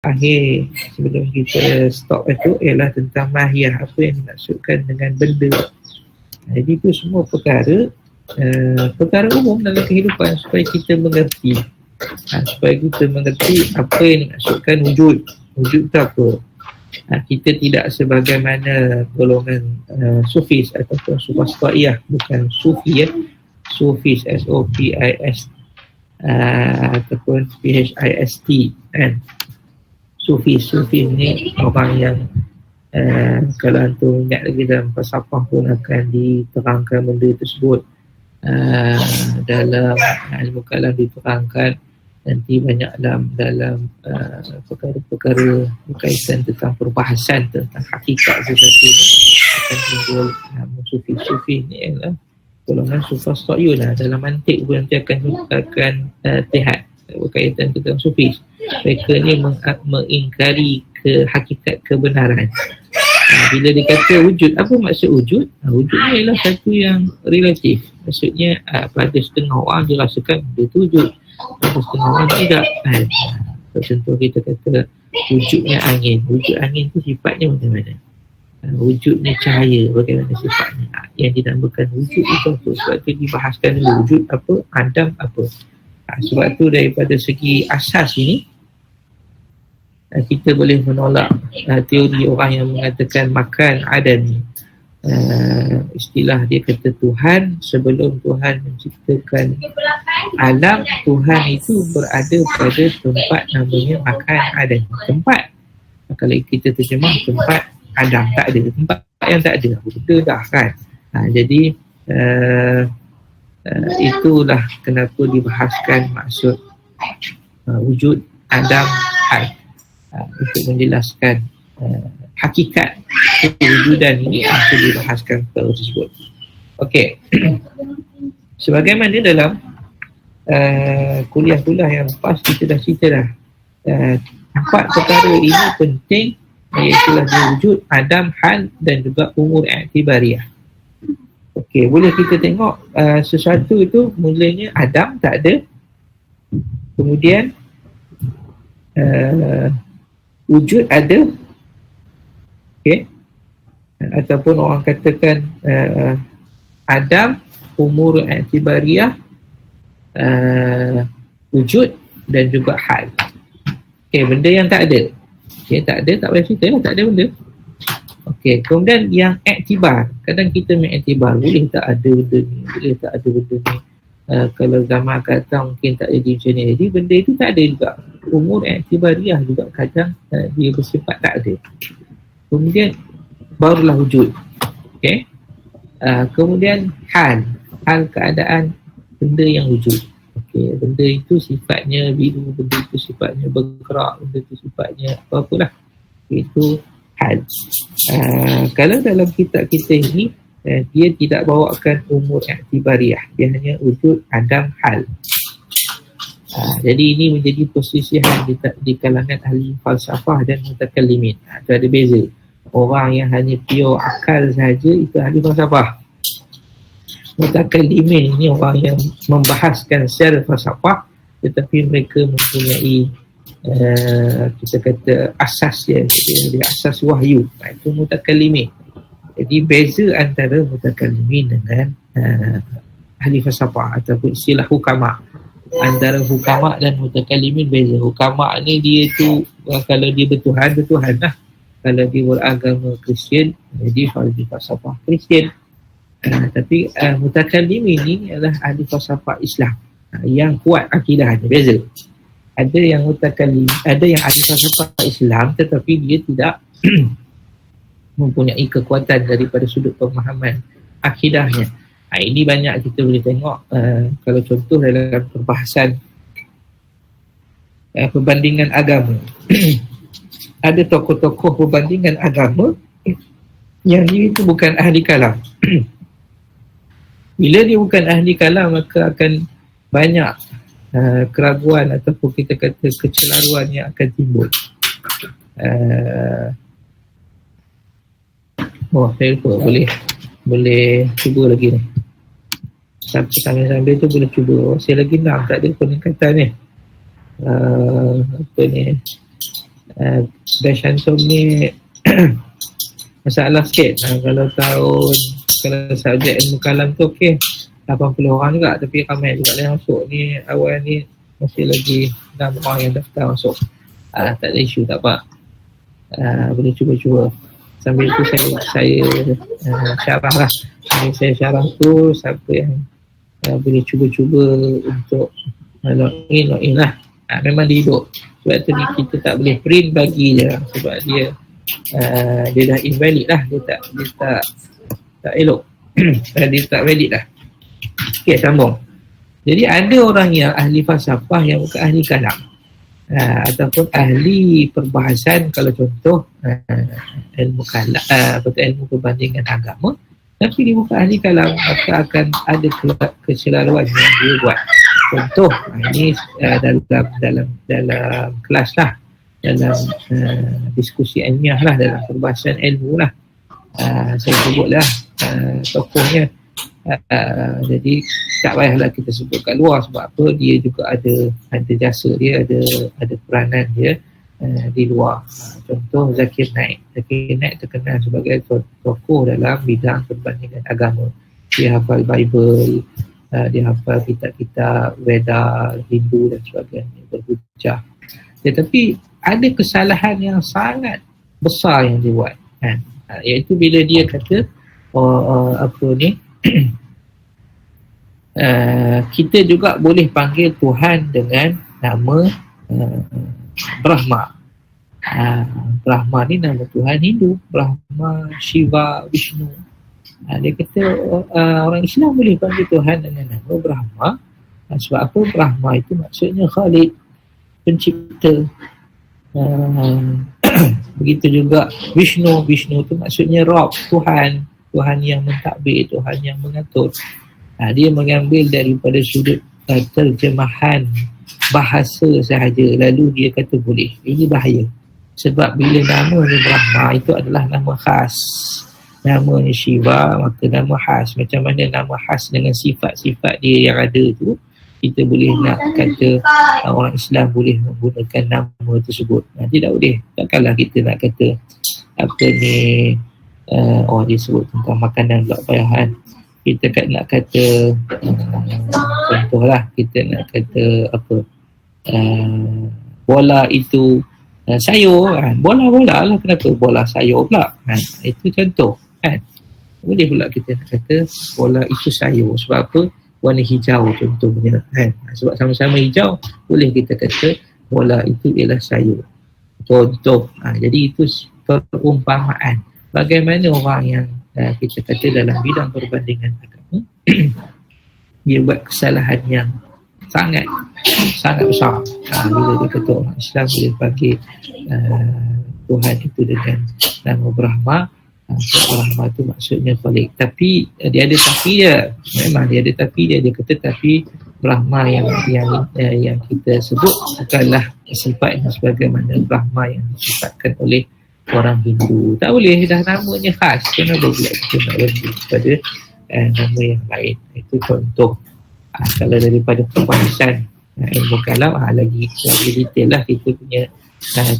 akhir sebelum kita stop itu ialah tentang mahiyah, apa yang dimaksudkan dengan benda. Jadi itu semua perkara umum dalam kehidupan supaya kita mengerti, supaya kita mengerti apa yang dimaksudkan wujud itu apa. Kita tidak sebagaimana golongan sufis ataupun sufastaiyah, bukan sufi ya, sufis S-O-P-I-S ataupun P-H-I-S-T kan. Sufi ni orang yang kalau antum ingat lagi dalam falsafah pun akan diterangkan benda tersebut dalam ilmu kalam, diterangkan nanti banyak dalam perkara-perkara berkaitan tentang perbahasan tentang hakikat sesuatu ni akan timbul sufi ni ialah golongan sufastaiyun dalam mantik pun nanti akan lihat berkaitan tentang sufi. Mereka ni mengingkari hakikat kebenaran. Bila dikata wujud, apa maksud wujud? Wujud ni ialah satu yang relatif. Maksudnya pada setengah orang dia rasakan dia tu wujud, pada setengah orang tidak. Contoh kita kata wujudnya angin. Wujud angin tu sifatnya macam mana? Wujudnya cahaya, bagaimana sifatnya? Yang dinamakan wujud itu apa? Sebab tu dibahaskan dulu wujud apa, adam apa. Sebab tu daripada segi asas ini kita boleh menolak teori orang yang mengatakan makan adami. Istilah dia kata Tuhan, sebelum Tuhan menciptakan alam, Tuhan itu berada pada tempat namanya makan adam. Tempat, kalau kita terjemah tempat adam, tak ada tempat yang tak ada, benda dah kan. Jadi itulah kenapa dibahaskan maksud wujud adam hal, untuk menjelaskan hakikat kewujudan ini yang dibahaskan perkara tersebut. Okey. Sebagaimana dalam kuliah-kuliah yang lepas kita dah cerita dah, 4 perkara ini penting, iaitu wujud, adam, hal dan juga umur i'tibariyah. Okey, boleh kita tengok sesuatu itu mulanya adam, tak ada. Kemudian wujud ada. Okey. Ataupun orang katakan adam, umur i'tibariyah, wujud dan juga hal. Okey, benda yang tak ada. Okey, tak ada, tak boleh cerita lah, tak ada benda. Okey, kemudian yang iktibar. Kadang kita mengiktibar, boleh tak ada benda ni, boleh tak ada benda ni. Kalau zaman akan datang mungkin tak jadi macam ni. Jadi benda itu tak ada juga. Umur iktibariyah juga kadang dia bersifat tak ada. Kemudian barulah wujud. Okey. Kemudian hal keadaan benda yang wujud. Okey, benda itu sifatnya biru, benda itu sifatnya bergerak, benda itu sifatnya apa-apalah. Itu hal. Kalau dalam kitab kita ini dia tidak bawakan umur i'tibariyah, dia hanya wujud, adam, hal. Jadi ini menjadi perselisihan di kalangan ahli falsafah dan mutakallimin. Itu ada beza. Orang yang hanya pure akal sahaja itu ahli falsafah. Mutakallimin ini orang yang membahaskan secara falsafah tetapi mereka mempunyai kita kata asas dia asas wahyu. Itu mutakallimin. Jadi beza antara mutakallimin dengan ahli falsafah ataupun istilah hukama. Antara hukama dan mutakallimin beza. Hukama ni dia tu kalau dia bertuhan lah. Kalau dia beragama Kristian, jadi ahli falsafah Kristian. Tapi mutakallimin ni adalah ahli falsafah Islam yang kuat akidahnya, beza. Ada yang mutakallim, ada yang ahli falsafah Islam tetapi dia tidak mempunyai kekuatan daripada sudut pemahaman akidahnya. Ini banyak kita boleh tengok kalau contoh dalam perbahasan perbandingan agama. Ada tokoh-tokoh perbandingan agama yang dia itu bukan ahli kalam. Bila dia bukan ahli kalam, maka akan banyak keraguan ataupun kita kata kecelaruan yang akan timbul. Saya lupa, boleh cuba lagi ni. Sambil tu boleh cuba. Saya lagi nak tak ada peningkatan ni. Apa ni? Best handsome ni masalah sikit. Kalau subjek ilmu kalam tu okey, 80 orang juga, tapi ramai juga yang masuk ni. Awal ni masih lagi 6 orang yang daftar masuk. Tak ada isu, tak apa. Boleh cuba-cuba. Sambil tu saya syarah lah. Saya syarah tu, siapa yang boleh cuba-cuba untuk log in lah. Memang dia hidup. Sebab tu ni kita tak boleh print bagi je, sebab dia dah invalid lah. Dia tak elok. Dia tak valid lah. Okay, sambung. Jadi ada orang yang ahli falsafah yang bukan ahli kalam, ataupun ahli perbahasan. Kalau contoh ilmu kalam, ilmu perbandingan agama, tapi dia bukan ahli kalam, maka akan ada kecelaruan yang dia buat. Contoh, ini dalam kelas lah, dalam diskusi ilmiah lah, dalam perbahasan ilmu lah. Saya sebutlah tokohnya. Jadi tak payahlah kita sebut kat luar, sebab apa, dia juga ada jasa dia, ada peranan dia di luar. Contoh Zakir Naik terkenal sebagai tokoh dalam bidang perbandingan agama. Dia hafal Bible, dia hafal kitab-kitab Veda, Hindu dan sebagainya, berhujah. Tetapi ada kesalahan yang sangat besar yang dia buat, kan? Iaitu bila dia kata kita juga boleh panggil Tuhan dengan nama Brahma. Brahma ni nama Tuhan Hindu, Brahma, Shiva, Vishnu. Dia kata orang Islam boleh panggil Tuhan dengan nama Brahma. Sebab apa? Brahma itu maksudnya Khalid, pencipta. Begitu juga Vishnu itu maksudnya Rabb, Tuhan yang mentadbir, Tuhan yang mengatur. Dia mengambil daripada sudut terjemahan bahasa sahaja, lalu dia kata boleh. Ini bahaya. Sebab bila namanya Brahma itu adalah nama khas, namanya Shiva maka nama khas. Macam mana nama khas dengan sifat-sifat dia yang ada tu, kita boleh nak kata orang Islam boleh menggunakan nama tersebut. Tidak boleh. Takkanlah kita nak kata apa ni, dia sebut tentang makanan pula bayahan. Kita nak kata contohlah, kita nak kata apa, bola itu sayur, kan? Bola lah, kenapa bola sayur pula, kan? Itu contoh, kan? Boleh pula kita nak kata bola itu sayur. Sebab apa? Warna hijau contohnya, kan? Sebab sama-sama hijau, boleh kita kata bola itu ialah sayur. Contoh. Jadi itu perumpamaan. Bagaimana orang yang kita kata dalam bidang perbandingan agama dia buat kesalahan yang sangat besar. Bila dia kata orang Islam boleh panggil Tuhan itu dengan nama Brahma. Brahma itu maksudnya Khalid. Tapi dia ada tapi dia. Memang dia ada tapi dia. Dia kata tapi Brahma yang kita sebut bukanlah sifatnya sebagaimana Brahma yang disifatkan oleh orang Hindu. Tak boleh, dah namanya khas. Kenapa pula kita nak berhenti kepada nama yang lain? Itu contoh. Kalau daripada perbahasan ilmu kalam, lagi detail lah kita punya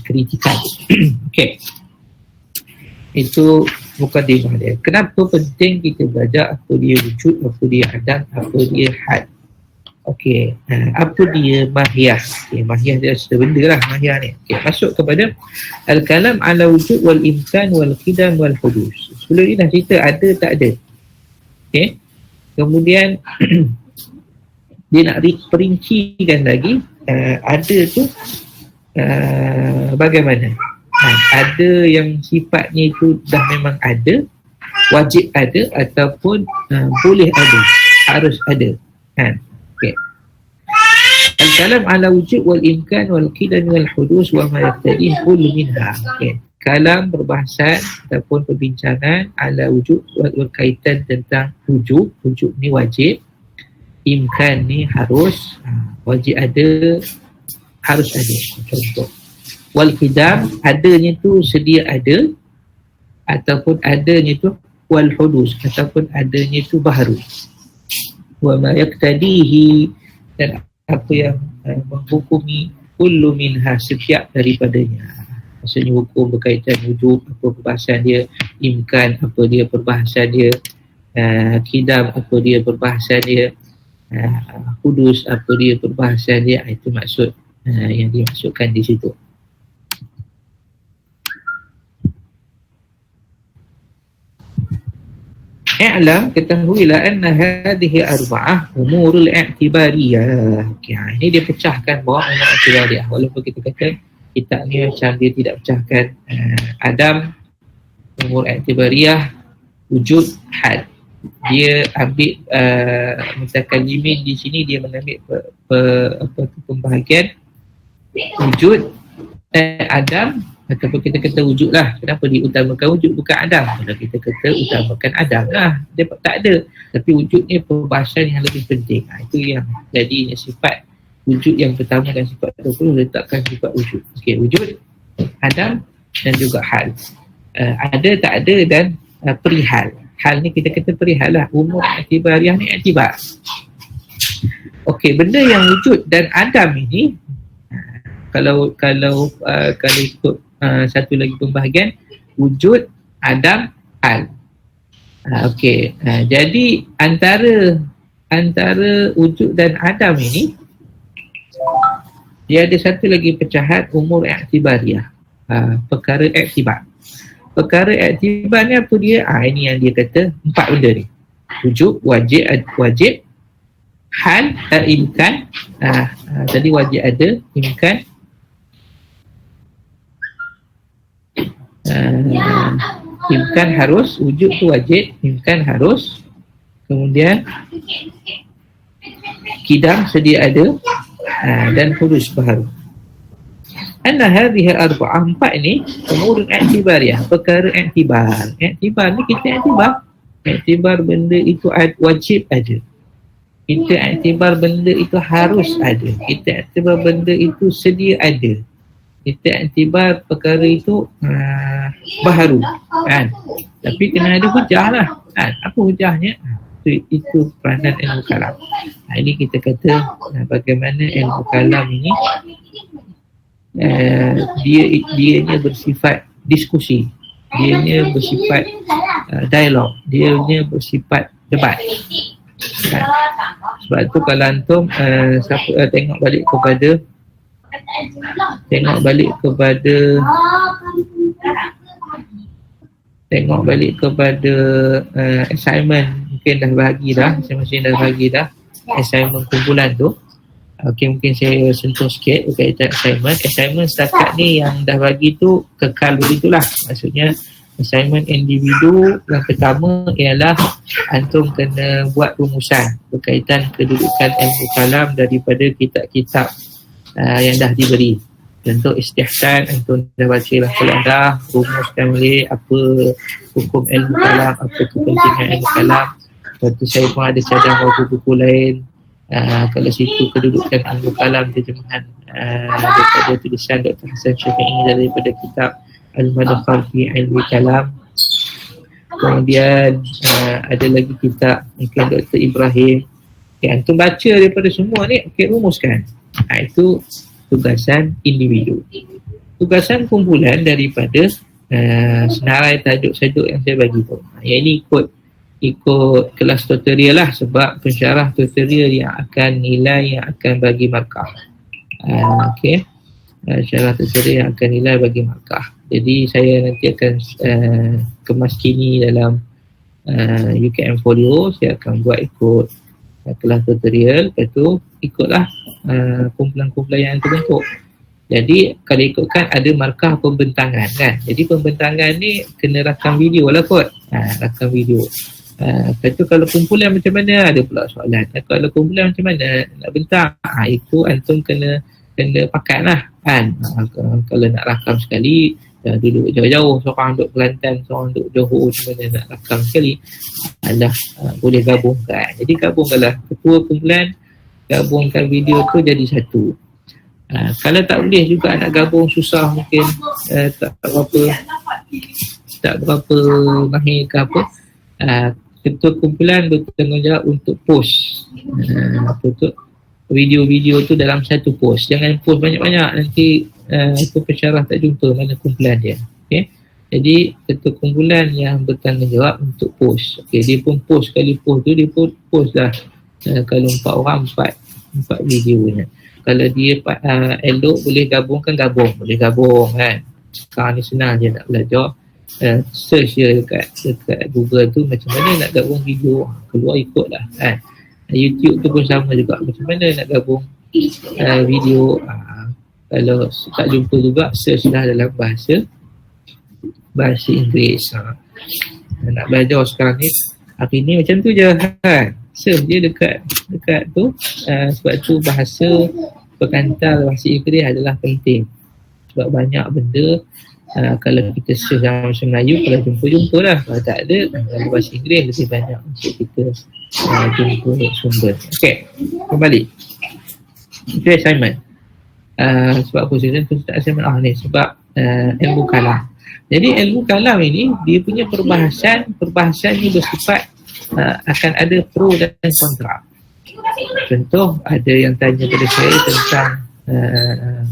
kritikan. Okey. Itu mukadimah dia. Kenapa penting kita belajar apa dia wujud, apa dia adam, apa dia had. Okey, apa dia mahiyah? Okay, mahiyah dia sudah benda lah, mahiyah ni. Okay, masuk kepada al-kalam ala wujud wal imkan wal qidam wal hudus. Sebelum ni dah cerita ada tak ada. Okey. Kemudian dia nak perincikan lagi, ada tu bagaimana? Ada yang sifatnya itu dah memang ada, wajib ada, ataupun boleh ada, harus ada, kan? Okay. Al-kalam ala wujud wal imkan wal qidam wal hudus wa ma yaqtadi kullu minha. Okay. Kalam perbahasan ataupun perbincangan ala wujud berkaitan tentang wujud ni wajib, imkan ni harus, wajib ada, harus ada. Contoh wal qidam, adanya tu sedia ada, ataupun adanya tu wal hudus, ataupun adanya tu baharu. Wa ma yaqtadihi, dan apa yang menghukumi kullu minha, setiap daripadanya. Maksudnya hukum berkaitan wujud, apa perbahasan dia, imkan, apa dia perbahasan dia, kidam, apa dia perbahasan dia, hudus, apa dia perbahasan dia. Itu maksud yang dimaksudkan di situ. I'lam, ketahuilah anna hadhihi arba'ah umurul i'tibariyah. Okay, ini dia pecahkan bahawa umur i'tibariyah. Walaupun kita kata kitab ni macam dia tidak pecahkan Adam, umur i'tibariyah, wujud, hal. Dia ambil mutakallimin di sini, dia menambil pembahagian wujud Adam, ataupun kita kata wujud lah. Kenapa diutamakan wujud bukan Adam? Kalau kita kata utamakan Adam lah, dia tak ada. Tapi wujud ni perbahasan yang lebih penting. Itu yang jadi sifat wujud yang pertama, dan sifat 20 letakkan sifat wujud. Okey, wujud Adam dan juga hal. Ada, tak ada dan perihal. Hal ni kita kata perihal lah. Umur i'tibariyah ni i'tibar. Okey, benda yang wujud dan Adam ini, kalau ikut satu lagi pembahagian, wujud, Adam, hal. Okey, jadi antara wujud dan Adam ini, dia ada satu lagi pecahan, umur i'tibariyah, perkara i'tibar. Perkara i'tibar ni apa dia? Ini yang dia kata 4 benda ni. Wujud, wajib, hal, imkan. Tadi wajib ada, imkan, imkan harus, wujud tu wajib, imkan harus, kemudian kidam sedia ada, dan hudus baharu. Anna hadhihi arba'ah, 4 ni umurun i'tibariyah, perkara i'tibar. I'tibar ni kita i'tibar benda itu wajib ada, kita i'tibar benda itu harus ada, kita i'tibar benda itu sedia ada, kita i'tibar perkara itu baharu kan. Tapi kena ada hujah lah kan. Apa hujahnya? Itu peranan ilmu kalam. Ini kita kata bagaimana ilmu kalam ini dianya bersifat diskusi, dianya bersifat dialog, dianya bersifat debat kan. Sebab tu kalau antum tengok balik kepada assignment, mungkin dah bagi dah, masing-masing dah bagi dah assignment kumpulan tu. Okey, mungkin saya sentuh sikit berkaitan assignment setakat ni yang dah bagi tu kekal begitulah. Maksudnya assignment individu yang pertama ialah antum kena buat rumusan berkaitan kedudukan ilmu kalam daripada kitab-kitab yang dah diberi. Contoh istihsan, antum dah baca lah, kalau dah rumuskan balik apa hukum ilmu kalam, apa kepentingan ilmu kalam. Lepas tu saya pun ada cadang buku-buku lain. Kalau situ kedudukan ilmu kalam, terjemahan daripada tulisan Dr. Hasan Syafi'i daripada kitab Al-Madkhal fi Ilmi Kalam. Kemudian ada lagi kitab mungkin Dr. Ibrahim. Okay, antum baca daripada semua ni, rumuskan. Itu tugasan individu. Tugasan kumpulan daripada senarai tajuk-tajuk yang saya bagi tu. Yang ini ikut kelas tutorial lah, sebab pensyarah tutorial yang akan nilai, yang akan bagi markah. Okey, syarah tutorial yang akan nilai bagi markah. Jadi saya nanti akan kemas kini dalam UKM Folio. Saya akan buat ikut kelas tutorial. Lepas tu ikutlah kumpulan-kumpulan yang terbentuk. Jadi kalau ikutkan ada markah pembentangan kan. Jadi pembentangan ni kena rakam video lah kot. Rakam video. Lepas tu kalau kumpulan macam mana, ada pula soalan. Kalau kumpulan macam mana nak bentang, itu antum kena pakat lah kan. Kalau nak rakam sekali, duduk jauh-jauh, seorang duduk Kelantan, seorang duduk Johor, macam mana nak rakam sekali, boleh gabungkan. Jadi gabungkanlah ketua kumpulan, gabungkan video tu jadi satu. Kalau tak boleh juga nak gabung, susah mungkin, tak berapa mahir ke apa, ketua kumpulan bertanggungjawab untuk post untuk video-video tu dalam satu post. Jangan post banyak-banyak, nanti itu pensyarah tak jumpa mana kumpulan dia. Okay. Jadi ketua kumpulan yang bertanggungjawab untuk post. Okay, dia pun post, sekali post tu dia pun post dah kalau 4 orang 4 videonya. Kalau dia elok boleh gabung boleh gabung kan. Sekarang ni senang je nak belajar. Search je dekat Google tu macam mana nak gabung video, keluar ikut lah kan. YouTube tu pun sama juga, macam mana nak gabung video. Kalau tak jumpa juga, search lah dalam bahasa Inggeris. Nak belajar sekarang ni, hari ni macam tu je kan. Search je dekat tu. Sebab tu bahasa perkantar bahasa Inggeris adalah penting. Sebab banyak benda kalau kita search dalam bahasa Melayu, kalau jumpa lah. Kalau tak ada, dalam bahasa Inggeris lebih banyak untuk kita jumpa sumber. Okay, kembali. Itu assignment. Sebab apa saya tak assignment ni? Sebab ilmu kalam. Jadi ilmu kalam ini, dia punya perbahasan ni bersifat akan ada pro dan kontra. Contoh, ada yang tanya pada saya tentang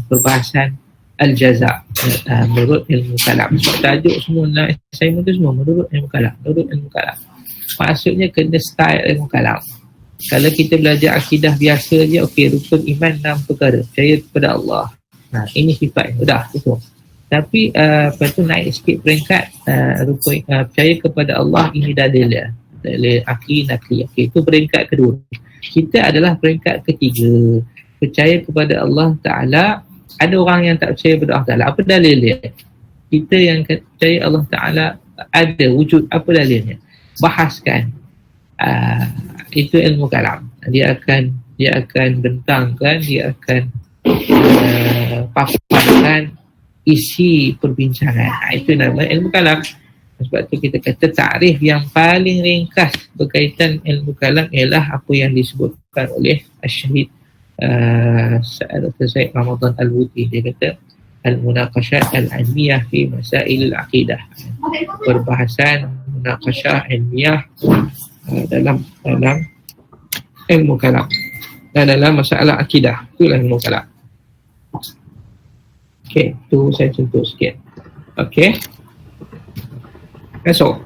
perbahasan Al-Jaza menurut ilmu kalam. Sebab tajuk semua assignment tu semua menurut ilmu kalam. Maksudnya kena style ilmu kalam. Kalau kita belajar akidah biasa je, okey, rukun iman 6 perkara. Percaya kepada Allah. Ini sifatnya. Dah, itu. Tapi lepas tu naik sikit peringkat rukun percaya kepada Allah, ini dalil dia. Dalil akli, nakli. Okey, itu peringkat kedua. Kita adalah peringkat ketiga. Percaya kepada Allah Ta'ala. Ada orang yang tak percaya kepada Allah Ta'ala. Apa dalil dia? Kita yang percaya Allah Ta'ala ada wujud. Apa dalilnya? Bahaskan. Itu ilmu kalam. Dia akan bentangkan, dia akan paparkan isi perbincangan. Itu nama ilmu kalam. Sebab tu kita kata takrif yang paling ringkas berkaitan ilmu kalam ialah apa yang disebutkan oleh Asy-Syahid Said Ramadan Al-Wuti. Dia kata al-munaqashat al-ilmiyah fi masail al-aqidah. Perbahasan munaqashah ilmiah dalam ilmu kalam dan dalam masalah akidah. Itulah ilmu kalam. Okey, tu saya contoh sikit. Okey. So,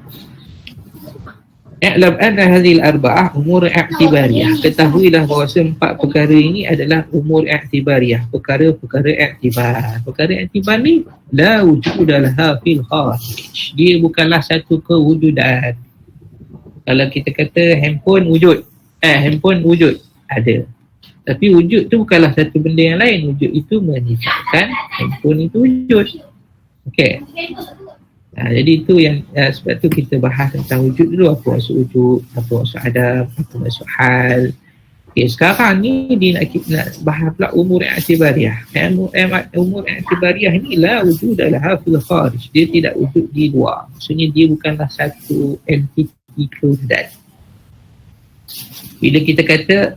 i'lam anna hadhihi al-arba'ah umur i'tibariyah. Ketahuilah bahawa 4 perkara ini adalah umur i'tibariyah, perkara-perkara i'tibar. Perkara i'tibar ni la wujudalah fil kharij. Dia bukanlah satu kewujudan. Kalau kita kata handphone wujud, handphone wujud, ada. Tapi wujud tu bukanlah satu benda yang lain. Wujud itu menunjukkan handphone itu wujud. Okey. Jadi itu yang sebab tu kita bahas tentang wujud dulu. Apa maksud wujud, apa maksud adam, apa maksud hal. Okay, sekarang ni dia nak bahas pula umur i'tibariyah. Umur i'tibariyah ni la wujud adalah fil kharij. Dia tidak wujud di luar. Maksudnya dia bukanlah satu entiti kewujudan. Bila kita kata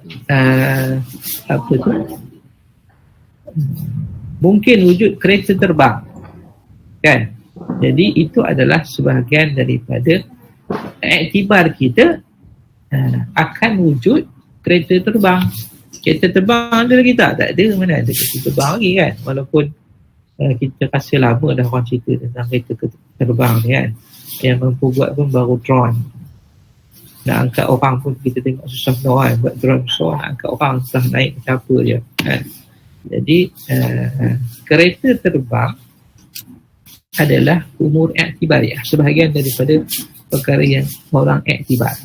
apa tu, mungkin wujud kereta terbang, kan? Jadi itu adalah sebahagian daripada iktibar kita akan wujud kereta terbang. Kereta terbang ada lagi tak? Tak ada, mana ada kereta terbang lagi kan? Walaupun kita rasa lama dah orang cerita tentang kereta terbang ni kan. Yang mampu buat pun baru drone. Nak angkat orang pun kita tengok susah kan. Buat drone besar nak angkat orang susah naik macam apa je kan. Jadi kereta terbang adalah umur i'tibariyah, sebahagian daripada perkara yang orang iktibar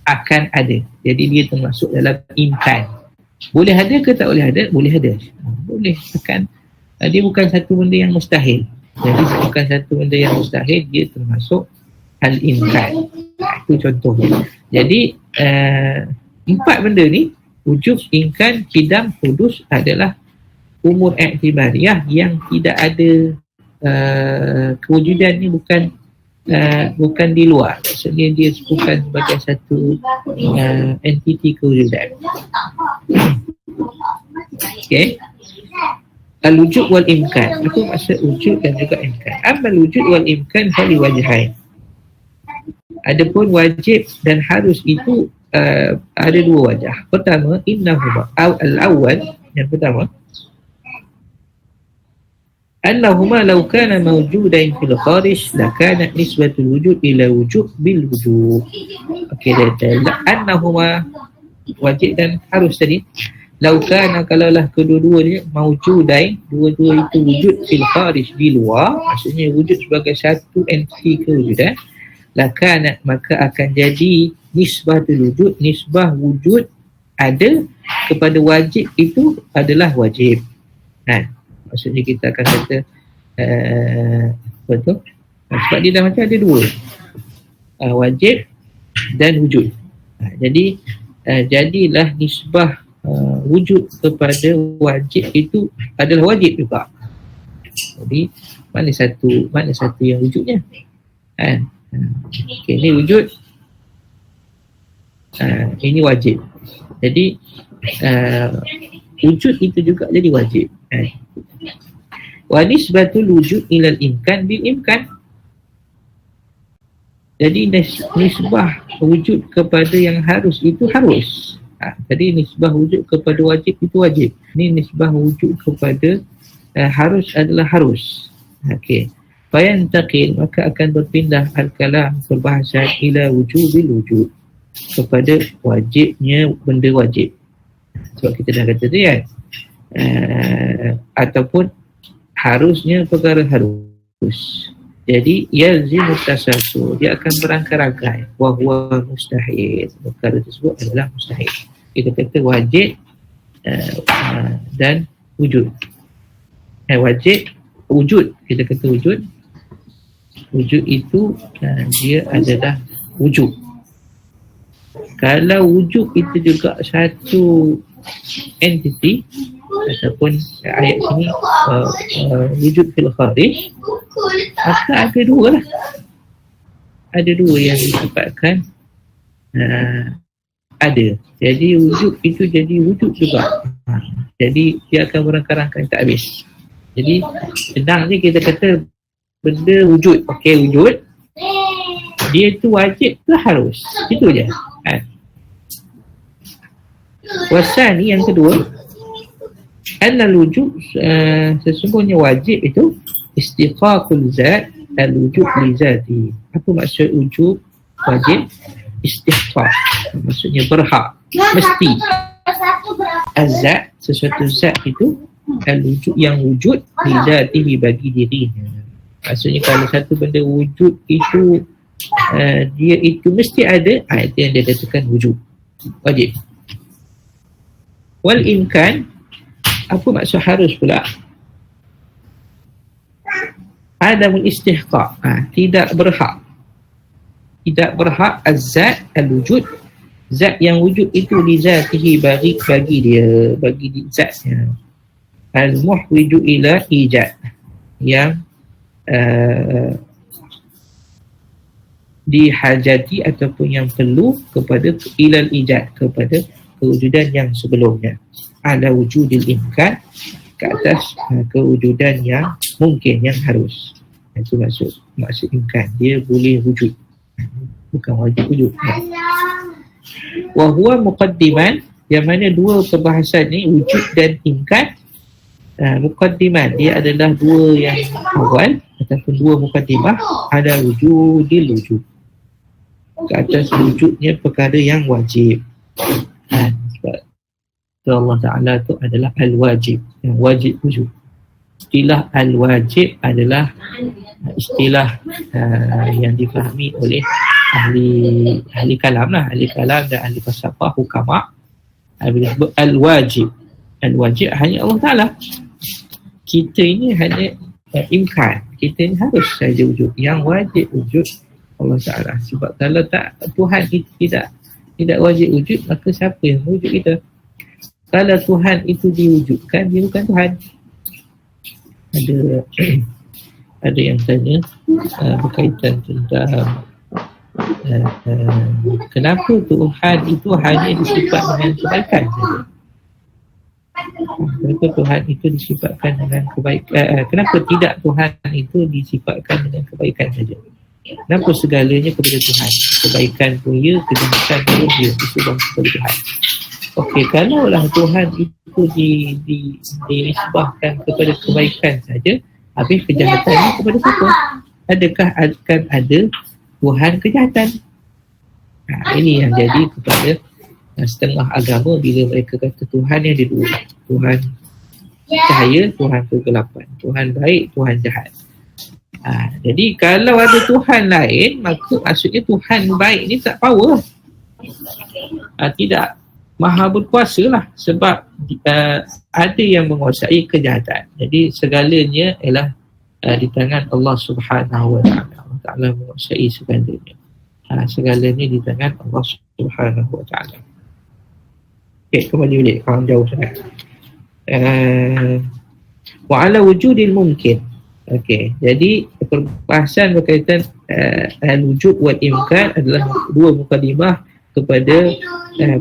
akan ada. Jadi dia termasuk dalam imkan. Boleh ada ke tak boleh ada? Boleh ada. Boleh. Dia bukan satu benda yang mustahil. Jadi bukan satu benda yang mustahil, dia termasuk al-imkan. Itu contohnya. Jadi 4 benda ni, wujud, imkan, qidam, hudus adalah umur i'tibariyah yang tidak ada kewujudan ni bukan di luar. Maksudnya dia bukan sebagai satu entiti kewujudan. Okey. Al-wujud wal imkan. Apa maksud wujud dan juga imkan? Amal wujud wal imkan fali wajhain. Adapun wajib dan harus itu ada 2 wajah. Pertama, innahuma al-awwal, yang pertama, annahuma law kana mawjudain fil kharij lakana nisbatul wujud ila wujud bil wujud. Okey, dia annahuma wajib dan harus tadi. Lau kana, kalaulah kedua-duanya mawjudain, dua-dua itu wujud fil kharij, di luar, maksudnya wujud sebagai satu entiti kewujudan, lakana, maka akan jadi nisbatul wujud, nisbah wujud ada kepada wajib itu adalah wajib. Maksudnya kita akan kata betul? Sebab dia dah macam ada dua, wajib dan wujud. Jadi jadilah nisbah wujud kepada wajib itu adalah wajib juga. Jadi mana satu yang wujudnya? Okey, ini wujud, ini wajib. Jadi wujud itu juga jadi wajib. Wa nisbatul wujud ilal imkan bil imkan. Jadi nisbah wujud kepada yang harus itu harus. Tadi nisbah wujud kepada wajib itu wajib. Ini nisbah wujud kepada harus adalah harus. Okey. Fayantaqil, maka akan berpindah al-kalam perbahasan ila wujubil wujud, kepada wajibnya benda wajib. Sebab kita dah kata tadi kan, ataupun harusnya perkara harus. Jadi yalzimu tasasul, dia akan berangkai-rangkai. Wa huwa mustahil, perkara tersebut adalah mustahil. Kita kata wajib dan wujud. Wajib, wujud, kita kata wujud. Wujud itu dia adalah wujud. Kalau wujud itu juga satu entiti, ataupun ayat sini wujud fil kharij, maka ada dua lah. Ada dua yang disifatkan ada. Jadi wujud itu jadi wujud juga. Jadi dia akan berangkai-rangkai tak habis. Jadi senang je kita kata benda wujud. Okey, wujud. Dia tu wajib ke harus? Itu je. Wasani, yang kedua, annal wujud, sesungguhnya wajib itu istiqaqul zat al-wujud li zati. Apa maksud wujud wajib? Istiqaq, maksudnya berhak, mesti. Az-zat, sesuatu zat itu al-wujud, yang wujud li zatihi, bagi dirinya. Maksudnya kalau satu benda wujud itu dia itu mesti ada, itu yang dia katakan wujud wajib. Wal imkan, apa maksud harus pula? Adamul istihqaq, tidak berhak. Tidak berhak az-zat al-wujud, zat yang wujud itu li zatihi, bagi dia, bagi zatnya. Al-muhwiju ila ijad, yang dihajati ataupun yang perlu kepada ilal ijad, kepada kewujudan yang sebelumnya. Ala wujudil imkan, ke atas kewujudan yang mungkin, yang harus. Itu maksud imkan, dia boleh wujud, bukan wajib wujud. Wa huwa muqaddiman, yang mana dua perbahasan ni, wujud dan imkan, muqaddiman, dia adalah dua yang awal ataupun dua muqaddimah, ada wujudil wujud, ke atas wujudnya perkara yang wajib. Sebab Allah Ta'ala tu adalah al-wajib, yang wajib wujud. Istilah al-wajib adalah istilah yang difahami oleh ahli kalam lah, ahli kalam dan ahli falsafah, hukama. Bila sebut al-wajib, al-wajib hanya Allah Ta'ala. Kita ini hanya imkan, kita ini harus saja wujud. Yang wajib wujud Allah Ta'ala. Sebab kalau tak, Tuhan itu tidak wajib wujud, maka siapa yang wujud kita? Kalau Tuhan itu diwujudkan, dia bukan Tuhan. Ada yang tanya berkaitan tentang kenapa Tuhan itu hanya disifat dengan kebaikan saja. Kenapa Tuhan itu disifatkan dengan kebaikan? Kenapa tidak Tuhan itu disifatkan dengan kebaikan saja? Kenapa segalanya kepada Tuhan? Kebaikan pun ya, kejahatan pun ya, disebut kepada Tuhan. Okey, kalaulah Tuhan itu dinisbahkan kepada kebaikan saja, Habis kejahatan ni kepada siapa? Adakah akan ada Tuhan kejahatan? Ini yang jadi kepada setengah agama bila mereka kata Tuhan yang ada dua. Tuhan cahaya, Tuhan kegelapan. Tuhan baik, Tuhan jahat. Jadi kalau ada Tuhan lain, maka maksudnya Tuhan baik ni tak power. Tidak maha berkuasa lah. Sebab ada yang menguasai kejahatan. Jadi segalanya ialah di tangan Allah Subhanahu Wa Taala. Allah Taala menguasai segalanya. Segalanya di tangan Allah Subhanahu Wa Taala. Okay, kembali balik. Kawan jauh sangat. Wa ala wujudil mumkin. Okey, jadi perbahasan berkaitan al-wujud wal imkan adalah dua mukadimah kepada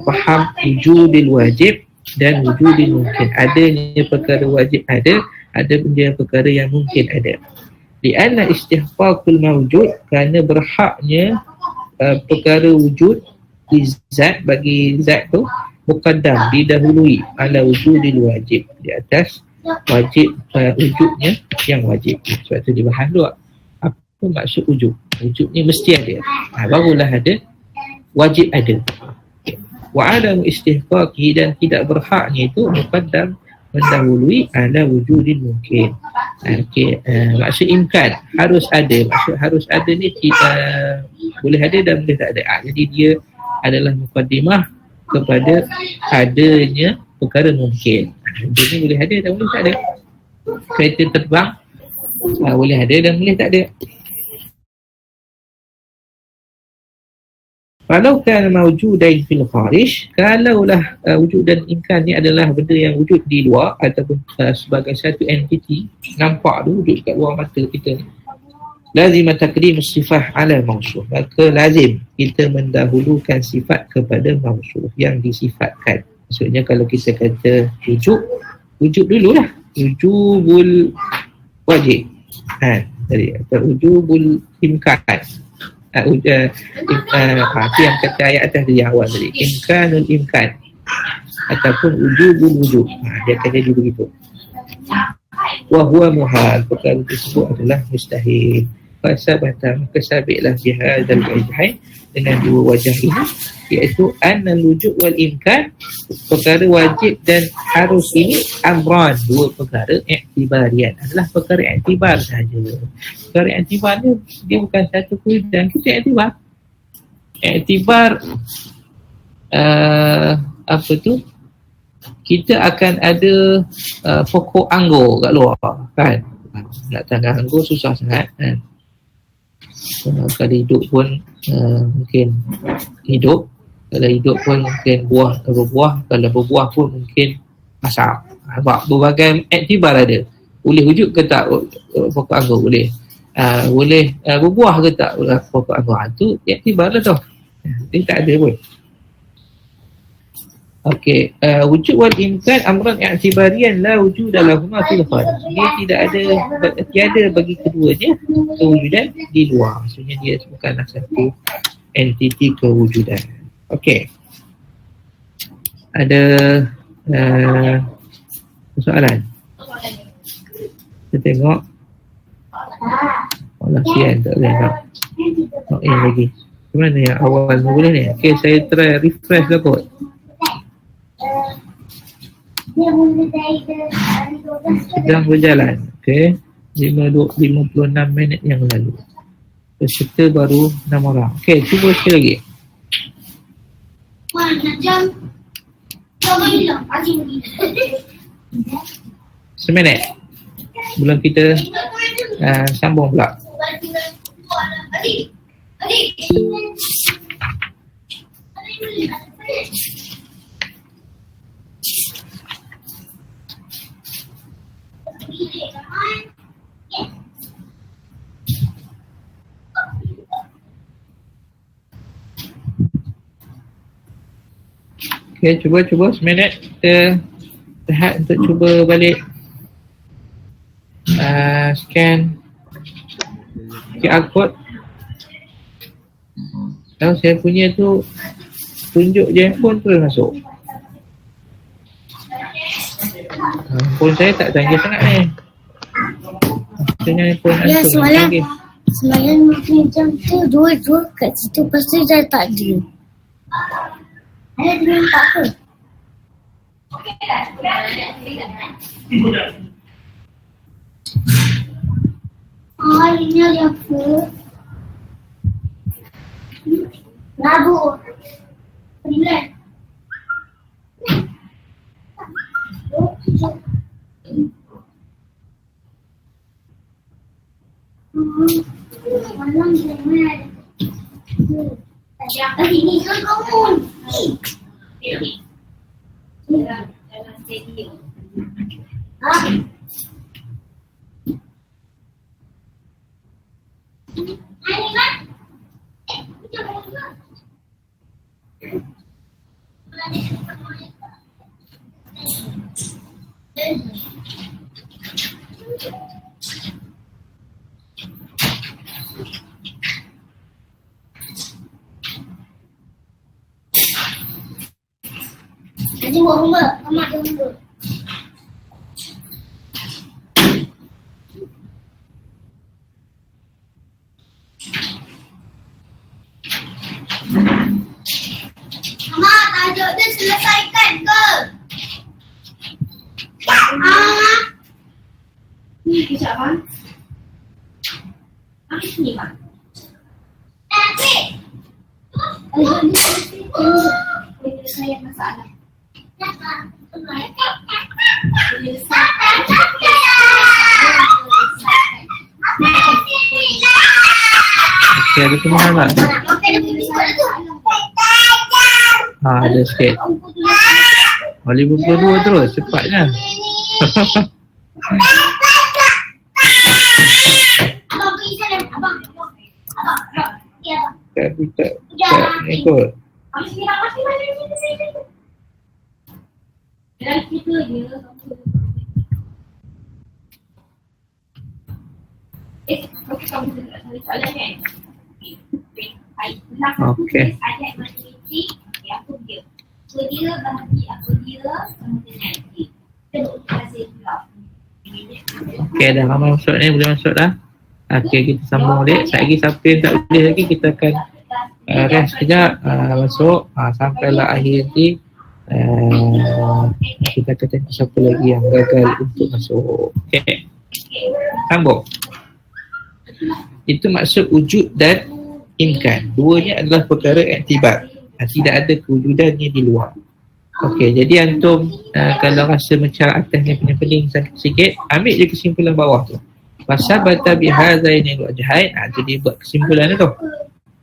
faham wujudil wajib dan wujudil mungkin. Adanya perkara wajib ada benda perkara yang mungkin ada. Lianna istihqaqul mawjud, kerana berhaknya perkara wujud di zat, bagi zat tu muqaddam, didahului ala wujudil wajib, di atas wajib wujudnya yang wajib. Sebab tu dibahas dulu apa maksud wujud. Wujud ni mesti ada, barulah ada wajib ada. Wa adam istihqaqi, dan tidak berhaknya itu muqaddam, mendahului ala wujudin mungkin. Maksud imkan harus ada. Maksud harus ada ni kita boleh ada dan boleh tak ada. Jadi dia adalah muqaddimah kepada adanya perkara mungkin. Jadi boleh ada dan boleh tak ada. Kereta terbang boleh ada dan boleh tak ada. Kalau kan mawjudain fil kharij, kalaulah wujud dan imkan ni adalah benda yang wujud di luar ataupun sebagai satu entiti, nampak tu wujud kat luar mata kita ni, lazim taqdim sifat ala mausuf, maka lazim kita mendahulukan sifat kepada mausuf yang disifatkan. Maksudnya kalau kita kata wujud dululah, wujubul wajib, tadi atau wujubul imkan. Itu yang kata ayat atas dia awal tadi, imkanul imkan ataupun wujubul wujub. Dia akan jadi begitu. Wa huwa muhal, perkara tersebut adalah mustahil. Fasabata, maka sabitlah bihadzal wajhain, dengan dua wajah ini, iaitu annal wujud wal imkan, perkara wajib dan harus ini amran, dua perkara i'tibarian, adalah perkara i'tibar sahaja. Perkara i'tibar ni dia bukan satu keadaan kita i'tibar apa tu, kita akan ada pokok anggur kat luar kan, nak tanam anggur susah sangat kan. Kalau hidup pun mungkin hidup, kalau hidup pun mungkin berbuah, kalau berbuah pun mungkin masak. Berbagai iktibar ada. Boleh wujud ke tak pokok anggur? Boleh. Boleh berbuah ke tak pokok anggur? Itu iktibar lah tu. Dia tak ada pun. Okey, wujud wal imkan amran i'tibarian la wujud lahuma fil kharij. Dia tidak ada, tiada bagi keduanya kewujudan di luar. Maksudnya dia bukanlah satu entiti kewujudan. Okey. Ada soalan? Kita tengok. Sian tak boleh nak. Lagi. Mana yang awal boleh ni? Okey, saya try refresh lah kot. Sedang berjalan. Okey, 56 minit yang lalu. Peserta baru 6 orang. Okey, cuba sekali lagi. Seminit. Sebelum kita sambung pula. Okay, cuba seminit kita rehat untuk cuba balik scan QR code. Kalau saya punya tu tunjuk je handphone terus masuk. Handphone saya tak canggih sangat ni. Maksudnya pun Ya, antum semalam lagi. semalam makin jam tu dua kat situ. Lepas tu dah tak ada. Ada dia nampak ke? Ini ada apa? Labu. Sembilan. Malam dia mana ada? Tadi apa ini kan kamu? Ah. Ini kan? Jadi buat rumah, Mama ada rumah. Mama, tajuk dia selesaikan ke? Ni kejap bang. Ambil sini bang. Tapi. Saya masalah. Okay, ada kemana tak? Ada sikit. Boleh berdua terus, cepatnya. Abang pergi sana, abang. Ya, abang. Tak ni kot. Ambil sini nak masih mana ni ke sini. Dalam kita je. Okey, kamu nak cari soalan kan? Okey. Ayat matematik, apa dia? Apa dia, bahagi apa dia, sama dengan dia. Kita nak ulang hasil pula. Okay, dah ramai masuk ni, boleh masuk dah. Okay, kita sambung balik. Lagi siapa yang tak boleh lagi, kita akan rest sekejap, masuk, sampailah akhir nanti. Kita akan tengok siapa lagi yang gagal untuk masuk. Okay, sambung. Itu maksud wujud dan imkan. Duanya adalah perkara iktibar. Tidak ada kewujudannya di luar. Okey, jadi antum kalau rasa macam atas ni pening-pening sikit, ambil je kesimpulan bawah tu. Fasabata bihadzaini al-wajhain. Jadi buat kesimpulan tu.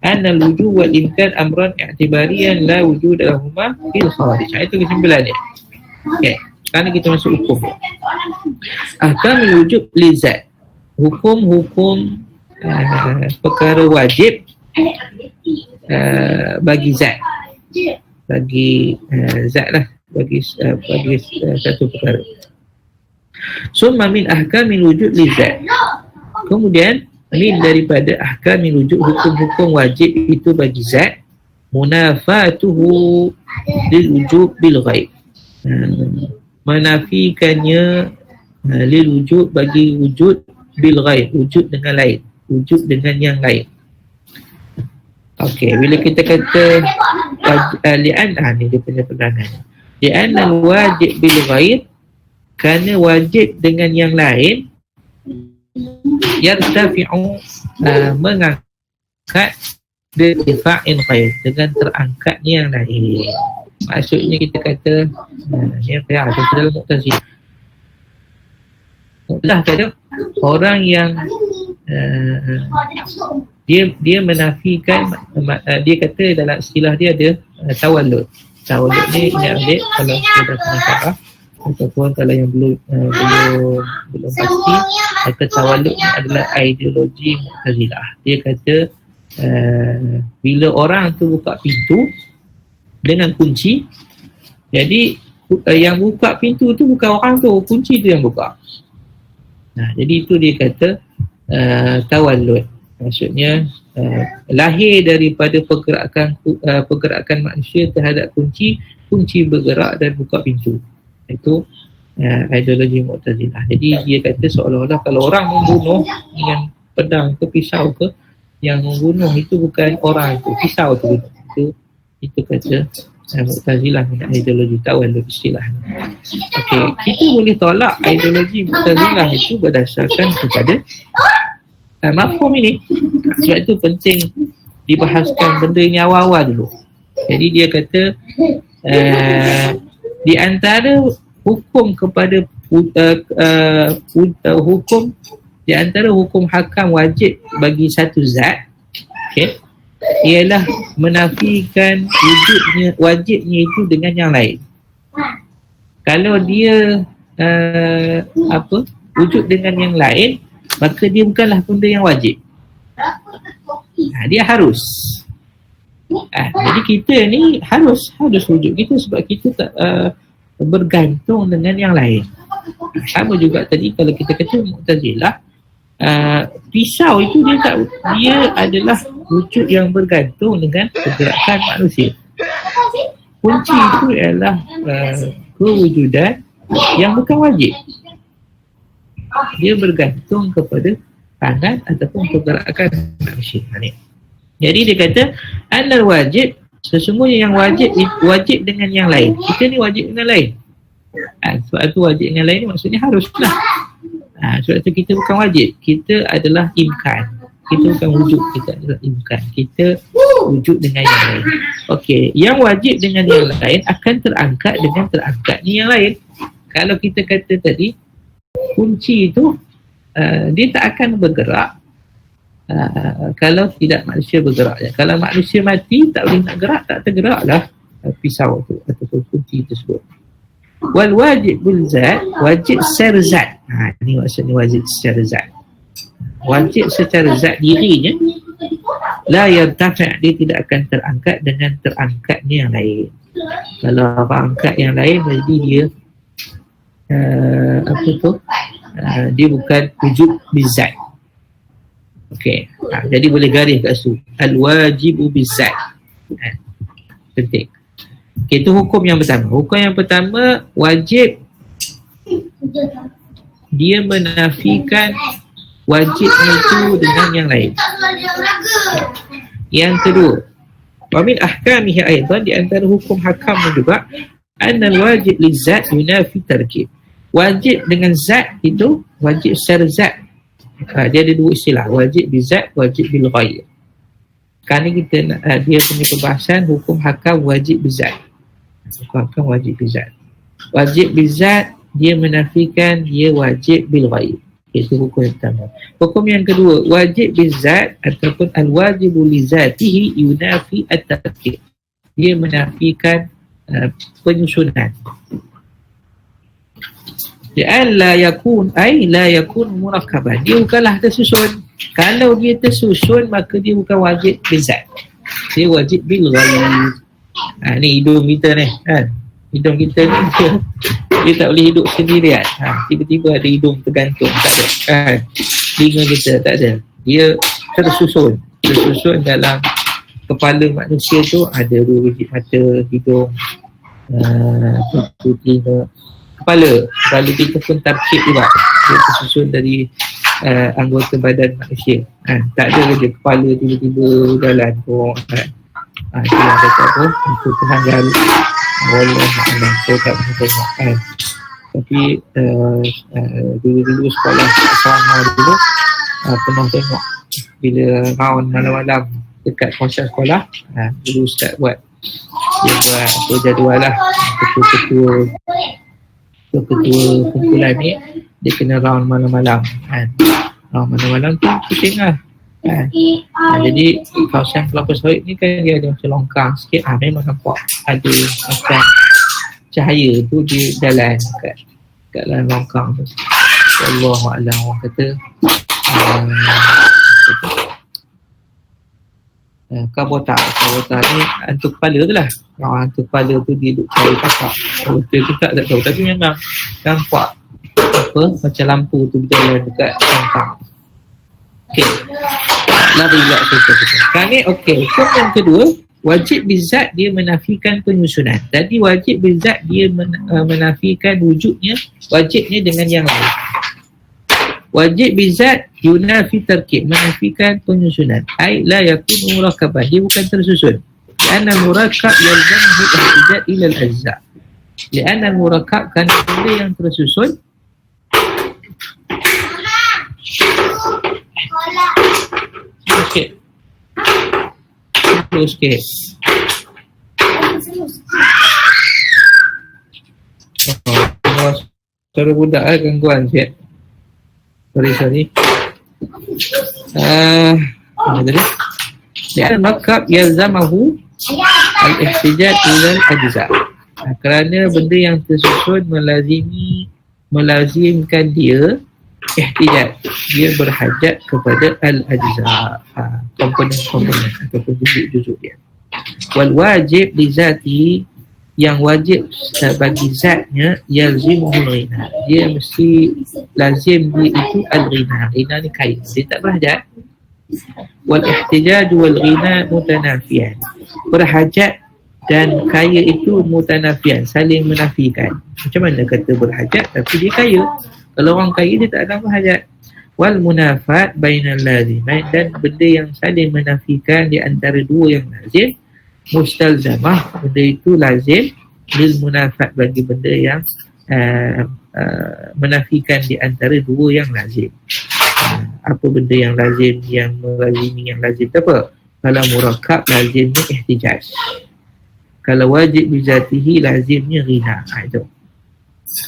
Anna al-wujud wal imkan amran i'tibariyan la wujud lahumma fil kharij. Itu kesimpulan dia. Okey, sekarang kita masuk hukum. Ahkamul wujud li zat. Hukum-hukum perkara wajib bagi zat, bagi zat lah, bagi satu perkara. Summa min ahkamil wujud li zat. Kemudian min daripada ahkamil wujud, hukum-hukum wajib itu bagi zat, munafatuhu lil wujud bil ghaib. Menafikannya lil wujud bagi wujud bil ghaib, wujud dengan lain, wujud dengan yang lain. Okey, bila kita kata li'an, ni dia punya penerangan. Li'an al-wajib bil ghaib, kerana wajib dengan yang lain, yartafi'u, mengangkat birtifa'in ghaib, dengan terangkatnya yang lain. Maksudnya kita kata ni apa ya, ada dalam Mu'tazil. Mu'tazil kata orang yang dia menafikan, dia kata dalam istilah dia ada tawallud. Tawallud ni ini ambil kalau sudah penasaran ataupun kalau yang belum pasti, maka tawallud ni adalah ideologi Mu'tazilah. Dia kata bila orang tu buka pintu dengan kunci, jadi yang buka pintu tu bukan orang tu, kunci tu yang buka. Jadi itu dia kata tawallud. Maksudnya lahir daripada pergerakan manusia terhadap kunci bergerak dan buka pintu. Itu ideologi Mu'tazilah. Jadi dia kata seolah-olah kalau orang membunuh dengan pedang ke pisau ke, yang membunuh itu bukan orang itu, pisau tu bunuh. Itu kata Mu'tazilah dengan ideologi tawal istilah. Okey, kita boleh tolak ideologi Mu'tazilah itu berdasarkan kepada mafhum ini. Sebab itu penting dibahaskan benda ini awal-awal dulu. Jadi dia kata di antara hukum kepada hukum, di antara hukum hakam wajib bagi satu zat, okey, ialah menafikan wajibnya itu dengan yang lain. Kalau dia wujud dengan yang lain, maka dia bukanlah benda yang wajib. Dia harus. Jadi kita ni harus wujud kita sebab kita tak bergantung dengan yang lain. Sama juga tadi kalau kita kata Mu'tazilah, pisau itu dia adalah wujud yang bergantung dengan pergerakan manusia. Kunci itu ialah kewujudan yang bukan wajib. Dia bergantung kepada tangan ataupun pergerakan manusia. Jadi dia kata annal wajib, sesungguhnya yang wajib dengan yang lain. Kita ni wajib dengan lain. Sebab tu wajib dengan lain ni maksudnya haruslah. Sebab tu kita bukan wajib, kita adalah imkan. Kita bukan wujud, kita adalah imkan. Kita wujud dengan yang lain. Okey, yang wajib dengan yang lain akan terangkat dengan terangkatnya yang lain. Kalau kita kata tadi kunci itu dia tak akan bergerak kalau tidak manusia bergerak. Kalau manusia mati tak boleh nak gerak, tak tergeraklah pisau tu ataupun kunci tersebut. Wal wajibul zat, wajib secara zat. Ini maksudnya wajib secara zat. Wajib secara zat dirinya la yartafi', dia tidak akan terangkat dengan terangkatnya yang lain. Kalau orang angkat yang lain, jadi dia dia bukan wujud bizat. Okey, jadi boleh garis kat situ. Al-wajibu bizat. Penting. Okay, itu hukum yang pertama. Hukum yang pertama, wajib dia menafikan wajib itu dengan yang lain. Yang kedua, wa min ahkamihi aidan, di antara hukum hakam juga, annal wajib lizat yunafi tarkib. Wajib dengan zat itu, wajib secara zat. Dia ada dua istilah, wajib bizat, wajib bil ghair. Sekarang ni kita dia punya perbahasan hukum hakam wajib bizat. Hukum hakam wajib bizat. Wajib bizat dia menafikan dia wajib bil ghair. Itu hukum yang pertama. Hukum yang kedua, wajib bizat ataupun al-wajibu li zatihi yunafi at-tarkib. Dia menafikan penyusunan. La yakun la yakun murakkaban. Dia bukanlah tersusun. Kalau dia tersusun maka dia bukan wajib bizat. Dia wajib bil ghair. Ni hidung kita ni kan. Hidung kita ni dia tak boleh hidup sendirian. Tiba-tiba ada hidung tergantung, tak ada kan. Telinga kita tak ada. Dia tersusun dalam kepala manusia tu ada dua biji mata, hidung, telinga, kepala kita pun tarkib juga. Dia tersusun dari anggota badan manusia. Tak ada je kepala tiba-tiba jalan tu kan. Itu yang kata apa, itu penanggal Wallahualam, saya tak pernah tengok kan. Tapi dulu sekolah sama dulu pernah tengok bila round malam-malam dekat kawasan sekolah. Dulu Ustaz buat, dia buat jadual lah, ketua kumpulan ni dia kena round malam-malam kan. Round malam-malam tu pusing lah kan. Jadi kawasan kelapa sawit ni kan dia ada macam longkang sikit, memang nampak ada macam cahaya tu dia jalan kat dalam longkang tu. Wallahualam, orang kata kabota ni hantu kepala tu lah. Hantu kepala tu dia duduk cari kakak. Betul ke tak tahu, tapi memang nampak apa macam lampu tu berjalan dekat longkang. Okey. Lari pula cerita kita. Sekarang ni okey, hukum yang kedua, wajib bizat dia menafikan penyusunan. Tadi wajib bizat dia menafikan wujudnya, wajibnya dengan yang lain. Wajib bizat yunafi tarkib, menafikan penyusunan. Ai la yakun murakkaban, dia bukan tersusun. Anna murakkab yalzamuhu ihtijaj ila al-ajza. Lianna murakkab kan benda yang tersusun sikit. Terus sikit. Suara budak gangguan sikit. Sorry. Apa tadi? Lian makab yalzamahu al-ihtijaj ila al-ajza. Kerana benda yang tersusun melazimkan dia ihtijaj, dia berhajat kepada al-ajza, komponen-komponen ataupun juzuk-juzuk dia. Wal wajib li zati, yang wajib bagi zatnya yalzimuhu al-ghina, dia mesti lazim dia itu al-ghina. Ghina ni kaya, dia tak berhajat. Wal ihtijaj wal ghina mutanafiyan, berhajat dan kaya itu mutanafiyan, saling menafikan. Macam mana kata berhajat tapi dia kaya? Kalau orang kaya dia tak ada berhajat. Wal munafat bainal lazimain, dan benda yang saling menafikan di antara dua yang lazim, mustalzamah, benda itu lazim, lil munafat, bagi benda yang menafikan di antara dua yang lazim. Apa benda yang lazim, yang melazimi yang lazim tu apa? Kalau murakkab lazimnya ihtijaj, kalau wajib bizatihi lazimnya ghina. Itu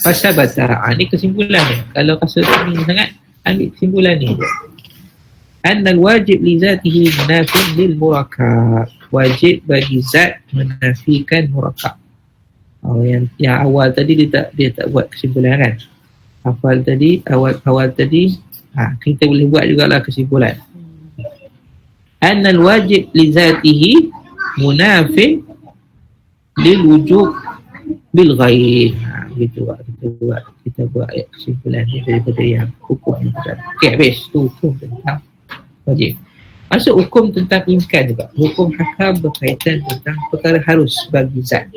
fasabata, ni kesimpulan ni. Kalau rasa ni sangat, ambil kesimpulan ni je. Annal wajib li zatihi munafin lil murakkab, wajib bagi zat menafikan murakkab. Yang awal tadi dia tak buat kesimpulan kan. Awal tadi kita boleh buat jugalah kesimpulan. Annal wajib li zatihi munafin lil wujub bil ghaib. Kita buat kesimpulan ni daripada yang hukum ni. Okey, habis tu hukum tentang wajib. Masuk hukum tentang imkan juga. Hukum hakam berkaitan tentang perkara harus bagi zat.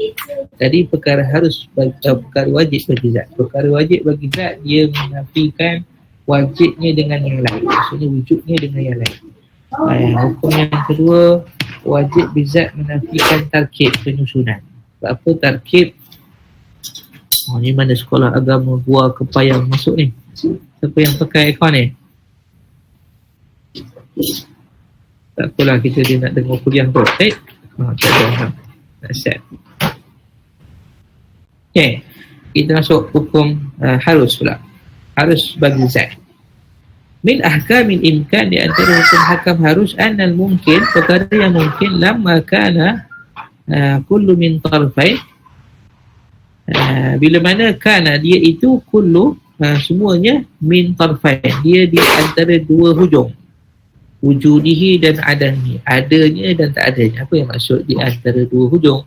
Tadi perkara harus bagi, perkara wajib bagi zat. Perkara wajib bagi zat dia menafikan wajibnya dengan yang lain, maksudnya wujudnya dengan yang lain. Hukum yang kedua, wajib bizat menafikan tarkib, penyusunan. Apa tarkib? Ni mana sekolah agama gua kepayang masuk ni? Siapa yang pakai aircon ni? Tak apalah, kita dia nak dengar kuliah tu. Tak ada. Tak set. Okay, kita masuk hukum harus pula. Harus bagi zat. Min ahkamil imkan, di antara hukum hakam harus, annal mungkin, perkara yang mungkin, lamma kana kullu min tarfain, bila mana kana dia itu kullu, semuanya min tarfain, dia di antara dua hujung, wujudihi dan adami, adanya dan tak adanya. Apa yang maksud di antara dua hujung?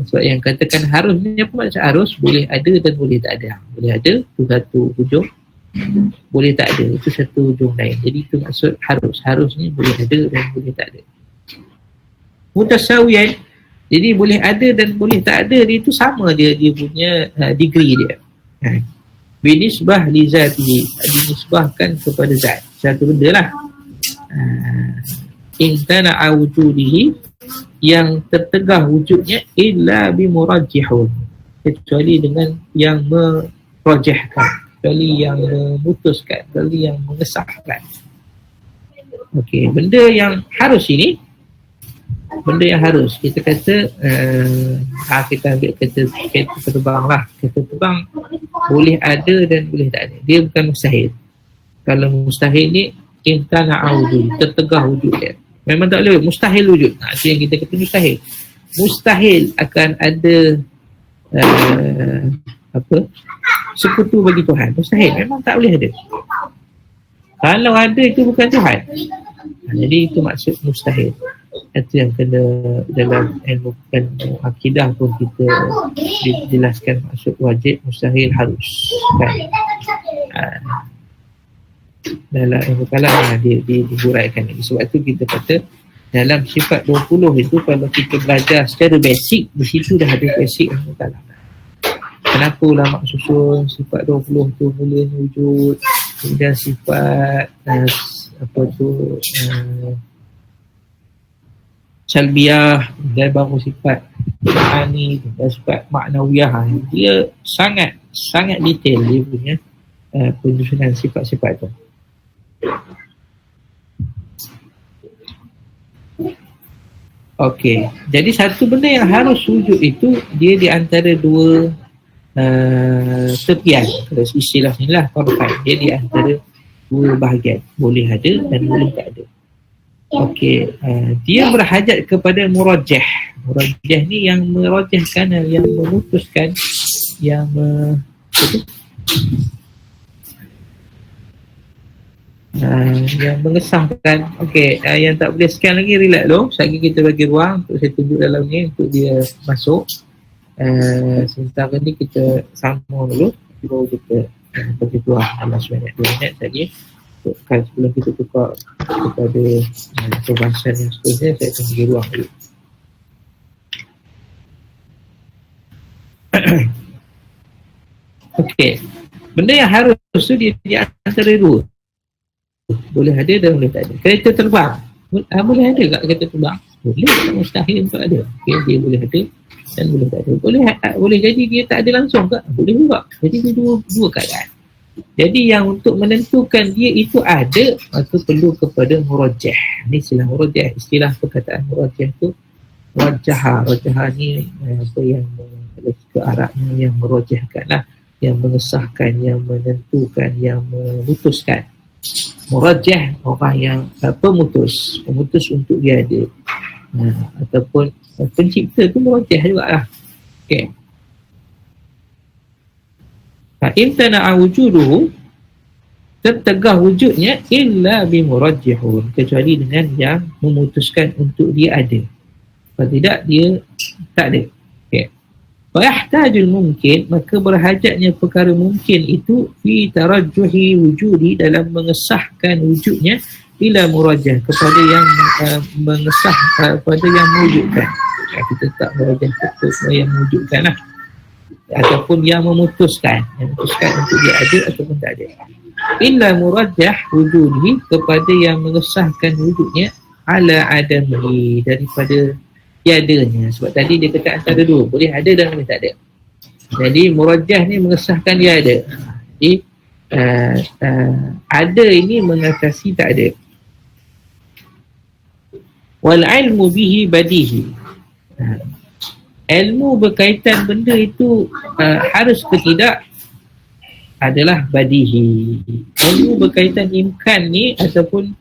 Sebab yang katakan harus ni, apa maksud harus? Boleh ada dan boleh tak ada. Boleh ada itu satu hujung, boleh tak ada itu satu hujung lain. Jadi itu maksud harus. Harus ni boleh ada dan boleh tak ada. Mutasawiyan, jadi boleh ada dan boleh tak ada, dia itu sama dia punya degree dia. Binisbah li zatihi, dinisbahkan kepada zat, satu benda lah. Intana wujudihi, yang tertegah wujudnya, illa bimurajjihun, kecuali dengan yang merajihkan, kecuali yang memutuskan, kecuali yang mengesahkan. Okey, benda yang harus ini, benda yang harus kita kata, kita ambil kereta terbang lah. Kereta terbang boleh ada dan boleh tak ada, dia bukan mustahil. Kalau mustahil ni intana wujud, tertegah wujud dia, memang tak boleh, mustahil wujud. Itu yang kita kata mustahil. Mustahil akan ada sekutu bagi Tuhan. Mustahil, memang tak boleh ada. Kalau ada, itu bukan Tuhan. Jadi itu maksud mustahil. Itu yang kena dalam ilmu akidah pun kita dijelaskan maksud wajib, mustahil, harus kan? Dalam ilmu kalam dia dihuraikan ini. Sebab itu kita kata dalam sifat 20 itu kalau kita belajar secara basic, di situ dah ada basic yang dalam. Kenapa ulama susun sifat 20 tu mulanya wujud, kemudian sifat salbiyah, dan baru sifat ma'ani dan sifat ma'nawiyah. Dia sangat detail dia punya penyusunan sifat-sifat tu. Okey, jadi satu benda yang harus wujud itu dia di antara dua tepian. Kalau istilah ni lah korban, dia di antara dua bahagian, boleh ada dan boleh tak ada. Okey, dia berhajat kepada murajjah. Murajjah ni yang merajahkan, yang memutuskan, yang yang mengesahkan. Okey, yang tak boleh scan lagi relax dulu. Sekali kita bagi ruang untuk saya tunjuk dalam ni untuk dia masuk. Sementara ni kita sambung dulu, baru kita bagi ruang dalam sebanyak 2 minit lagi. Kan sebelum kita tukar kepada perbahasan yang seterusnya, saya akan bagi ruang dulu. Okey, benda yang harus tu dia di antara dua, boleh ada dan boleh tak ada. Kereta terbang, boleh ada tak kereta terbang? Boleh, tak mustahil untuk ada. Okay, dia boleh ada dan boleh tak ada. Boleh jadi dia tak ada langsung ke? Boleh juga. Jadi dia dua keadaan. Jadi yang untuk menentukan dia itu ada, maka perlu kepada murajjah. Ini istilah murajjah, istilah perkataan murajjah tu rajah ni apa yang ke Arabnya, yang merajahkan lah, yang mengesahkan, yang menentukan, yang memutuskan. Murajjah orang yang pemutus untuk dia ada, ataupun pencipta tu murajjah juga lah. Okay. Imtana'a wujuduhu, tertegah wujudnya illa bimurajjihun, kecuali dengan yang memutuskan untuk dia ada. Kalau tidak, dia tak ada. Okay. Wa yahtajul mungkin, maka berhajatnya perkara mungkin itu fi tarajjuhi wujudi, dalam mengesahkan wujudnya ila murajjah, kepada yang mengesah, kepada yang mewujudkan. Kita tak murajjah kepada yang mewujudkan lah, ataupun yang memutuskan untuk dia ada ataupun tak ada. Illa murajjah wujudi, kepada yang mengesahkan wujudnya ala adamihi, daripada tiadanya. Sebab tadi dia kata antara dua, boleh ada dan boleh tak ada. Jadi murajjah ni mengesahkan dia ada. Jadi ada ini mengatasi tak ada. Wal ilmu bihi badihi, ilmu berkaitan benda itu harus ke tidak adalah badihi. Ilmu berkaitan imkan ni ataupun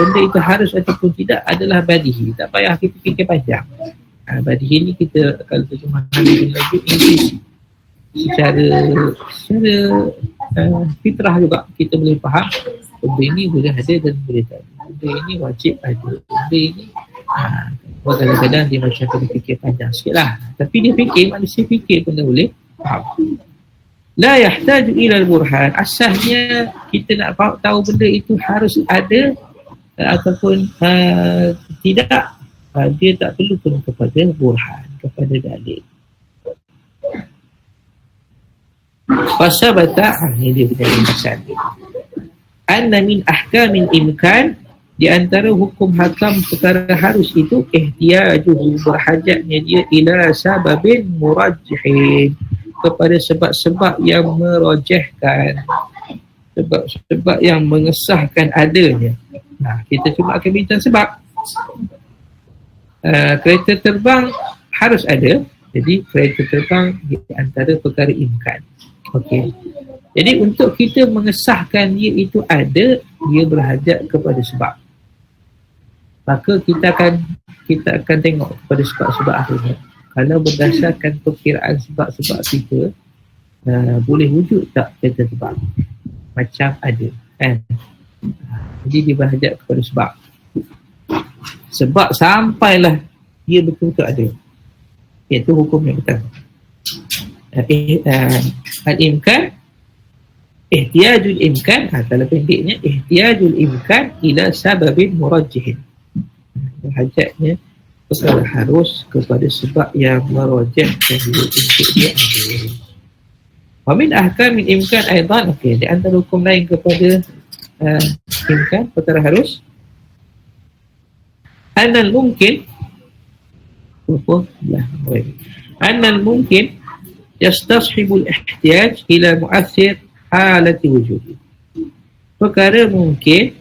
benda itu harus ataupun tidak adalah badihi. Tak payah kita fikir panjang. Badihi ni kita kalau terjemah dengan lagu Inggeris, secara fitrah juga kita boleh faham benda ini boleh ada dan boleh tak ada. Benda ini wajib ada. Benda ini kadang-kadang dia macam kena fikir panjang sikit lah. Tapi dia fikir, manusia fikir pun dah boleh faham. La yahtaju ilal burhan, asasnya kita nak tahu benda itu harus ada ataupun tidak, dia tak perlu pun kepada burhan, kepada dalil. Fasabata, ini dia punya ringkasan, anna min ahkamin imkan, di antara hukum hakam perkara harus itu ihtiyajuhu, berhajatnya dia ila sababin murajjihin, kepada sebab-sebab yang merajahkan, sebab-sebab yang mengesahkan adanya. Kita cuma akan bincang sebab. Kereta terbang harus ada, jadi kereta terbang di antara perkara imkan. Okey. Jadi untuk kita mengesahkan dia itu ada, dia berhajat kepada sebab. Maka kita akan tengok kepada sebab-sebab akhirnya. Kalau berdasarkan perkiraan sebab-sebab kita, boleh wujud tak kereta terbang? Macam ada, kan? Jadi dia berhajat kepada sebab. Sebab sampailah dia betul-betul ada. Iaitu hukum yang pertama. Al-imkan, ihtiyajul imkan, kalau pendeknya ihtiyajul imkan ila sababin murajjihin. berhajatnya perkara harus kepada sebab yang merojah dan juga untuk dia ada. Wamin ahkam min imkan aidan. Okey, di antara hukum lain kepada imkan perkara harus, anal mungkin anal mungkin yastashibul ihtiyaj ila mu'assir halati wujudi. Perkara mungkin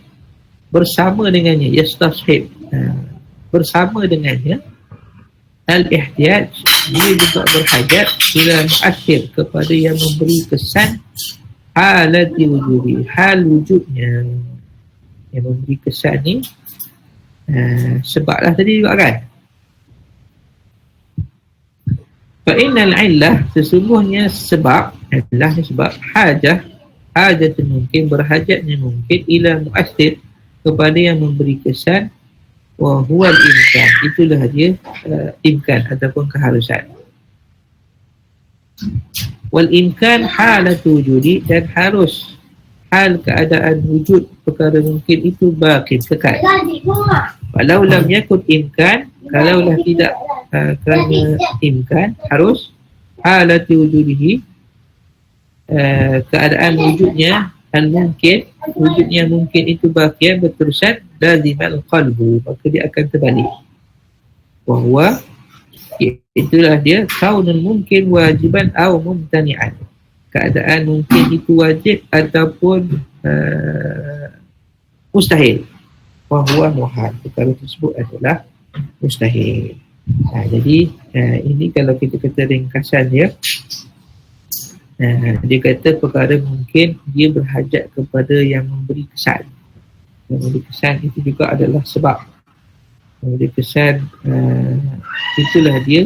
bersama dengannya, yastashib, bersama dengannya al-ihtiyaj, dia juga berhajat ila mu'assir, kepada yang memberi kesan halati wujudi, hal wujudnya. Yang memberi kesan ni sebablah tadi juga kan. Fa'innal illah, sesungguhnya sebab, illah ni sebab, hajat mungkin, berhajatnya mungkin ila mu'assir, kepada yang memberi kesan, wa huwal imkan, itulah dia imkan ataupun keharusan. Wal imkan halatu wujudi, dan harus, hal keadaan wujud perkara mungkin itu baqi, kekal. Walau lam yakun imkan, kalaulah tidak kerana imkan harus, halati wujudihi, keadaan wujudnya al-mungkin, wujudnya mungkin itu baqiyan, berterusan, lazimal qalbu, maka dia akan terbalik. Wahuwa, itulah dia, kaunul mungkin wajiban atau mumtani'an, keadaan mungkin itu wajib ataupun mustahil. Wahuwa muhal, perkara tersebut adalah mustahil. Jadi ini kalau kita kata ringkasan dia, dia kata perkara mungkin dia berhajat kepada yang memberi kesan. Yang memberi kesan itu juga adalah sebab. Memberi kesan itulah dia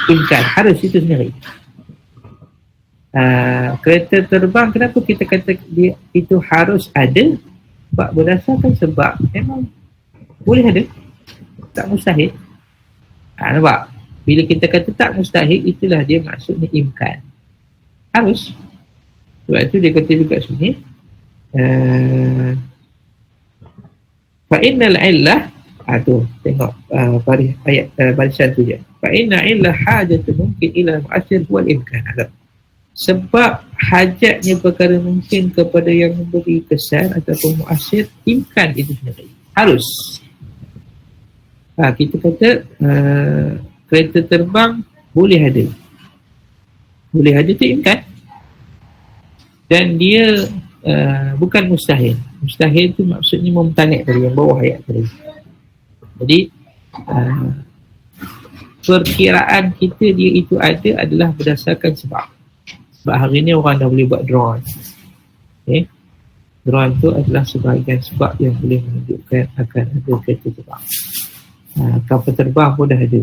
imkan, harus itu sendiri. Kereta terbang, kenapa kita kata dia itu harus ada? Sebab berdasarkan sebab memang boleh ada, tak mustahil. Nampak? Bila kita kata tak mustahil, itulah dia maksudnya imkan, harus. Sebab itu dia kata juga sini, fa'innal illah, tu tengok ayat barisan tu je. Fa'innal illah hajatu mungkin ila mu'assir huwal imkan. Sebab hajatnya perkara mungkin kepada yang memberi kesan ataupun mu'assir, imkan itu sendiri, harus. Kita kata kereta terbang boleh ada, boleh ada tu imkan, dan dia bukan mustahil. Mustahil tu maksudnya mumtani' tadi, yang bawah ayat tadi. Jadi perkiraan kita dia itu ada adalah berdasarkan sebab. Sebab hari ni orang dah boleh buat drone. Okay? Drone tu adalah sebahagian sebab yang boleh menunjukkan akan ada kereta terbang. Kapal terbang pun dah ada,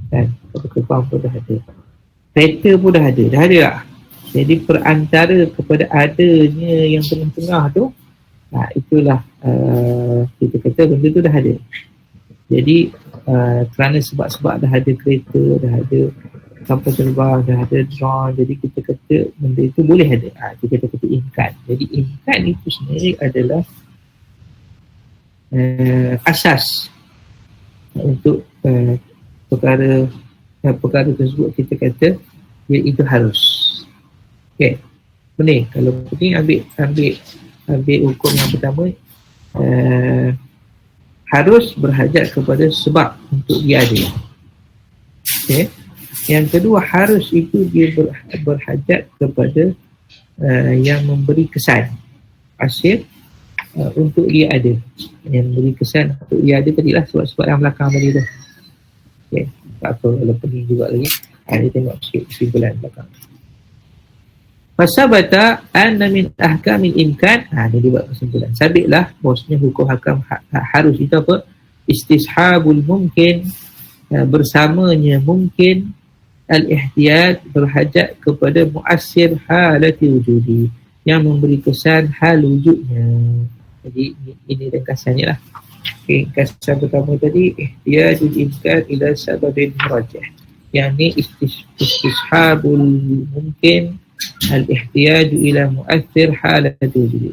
kan? Kapal terbang pun dah ada, kereta pun dah ada tak? Jadi perantara kepada adanya yang tengah-tengah tu, itulah kita kata benda tu dah ada. Jadi kerana sebab-sebab dah ada kereta, dah ada kapal terbang, dah ada drone, jadi kita kata benda itu boleh ada. Kita kata imkan. Jadi imkan itu sendiri adalah asas untuk perkara tersebut kita kata dia itu harus. Okey. Boleh kalau ni ambil hukum yang pertama, harus berhajat kepada sebab untuk dia ada. Okey. Yang kedua, harus itu dia berhajat kepada yang memberi kesan asyir untuk dia ada. Yang memberi kesan untuk dia ada tadilah sebab-sebab yang belakang tadi tu. Okay. Tak apa, kalau pening juga lagi. Dia tengok sikit kesimpulan belakang. Fasabata anna min ahkamil imkan. Dia buat kesimpulan. Sabitlah bahawasanya hukum hakam harus itu apa? Istishabul mungkin, bersamanya mungkin, al-ihtiyat, berhajat kepada mu'assir halati wujudi, yang memberi kesan hal wujudnya. Jadi ini ringkasannya lah. Okay, ringkasan pertama tadi, ihtiyajul imkan ila sababin merajah, yang ni istishabul mungkin, al-ihtiyaju ila mu'assir halati wujudi,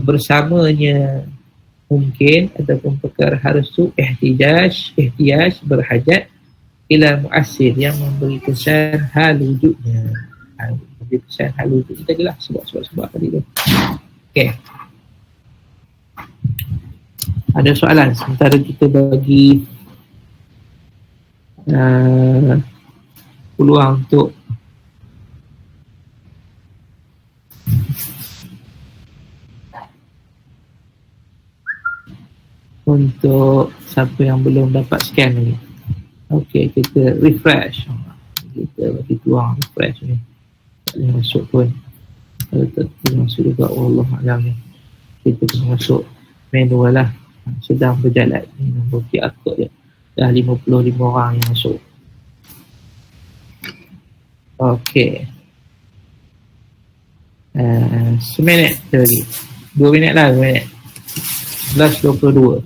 bersamanya mungkin ataupun perkara harus tu ihtiyaj berhajat ila mu'assir yang memberi kesan hal wujudnya. Memberi kesan hal wujud kita jelas sebab tadi tu. Okey. Ada soalan sementara kita bagi peluang untuk siapa yang belum dapat scan ni. Okey, kita refresh. Kita bagi peluang refresh ni. Tak boleh masuk pun. Kalau tak boleh masuk juga, Allah Alam ni. Kita kena masuk manual lah. Sedang berjalan ni, nombor QR code je. Dah 55 orang yang masuk. Okey. Seminit lagi. 2 minit lah, 2 minit. 11.22.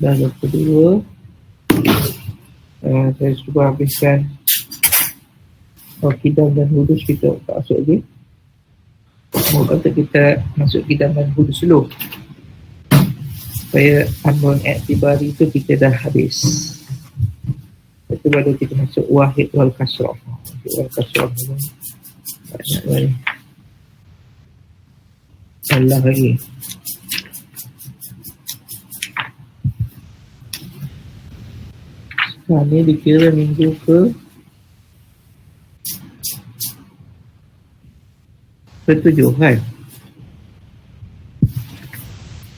Dah 22. Saya cuba habiskan Qidam dan Hudus kita tak masuk lagi. Mau kata kita masuk Qidam dan Hudus dulu supaya Amrun I'tibari itu kita dah habis. Lepas tu baru kita masuk Wahid wal Kasrah. Wahid wal Kasrah ni banyak lagi. Allah lagi. Sekarang ni dikira minggu ke-7 kan?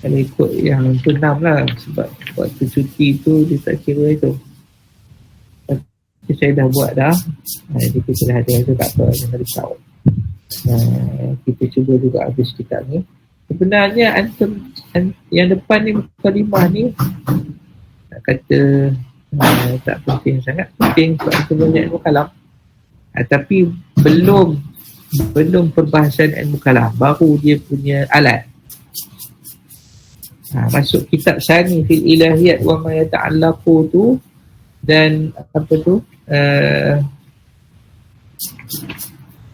Kalau ikut yang ke-6 lah, sebab waktu cuti tu dia tak kira itu. Tapi saya dah buat dah. Jadi kita dah ada tu tak apa, jangan risau. Kita cuba juga habis kitab ni. Sebenarnya yang depan ni kalimah ni nak kata tak penting sangat, penting sebab itu banyak ilmu kalam. Tapi belum perbahasan ilmu kalam, baru dia punya alat. Masuk kitab Sani fil ilahiyat wa ma yata'allaqu tu, dan apa tu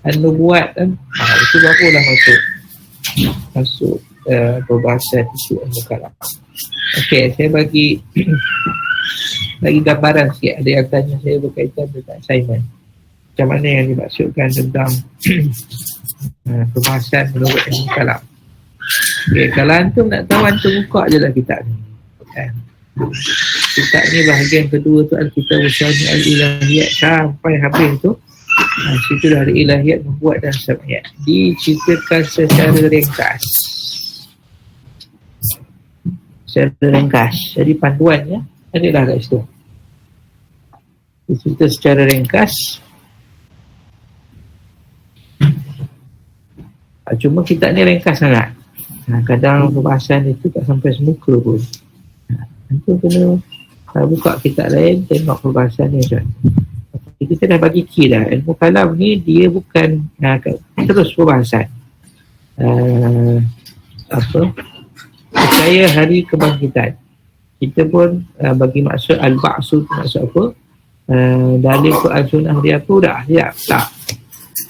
an-nubuwat kan, itu barulah masuk perbahasan isu ilmu kalam. Okey, saya bagi gambaran sikit. Ada yang tanya saya berkaitan dengan assignment, macam mana yang dimaksudkan tentang perbahasan menurut ilmu kalam. Okay, kalau antum nak tahu, antum buka je lah kitab ni kan. Kitab ni bahagian kedua tu Al-Kitab Usyani Al-Ilahiyat sampai habis tu. Situ dah ada ilahiyat, membuat dan sam'iyat, diceritakan secara ringkas. Jadi panduannya adalah kat situ. Dicerita secara ringkas. Cuma kitab ni ringkas sangat. Kadang perbahasan itu tak sampai semuka pun. Itu kena buka kitab lain, tengok perbahasan ni macam mana. Kita dah bagi key dah. Ilmu kalam ni dia bukan terus perbahasan. Percaya hari kebangkitan. Kita pun bagi maksud al-ba'su tu maksud apa? Dalil Quran Sunnah dia tu dah siap tak?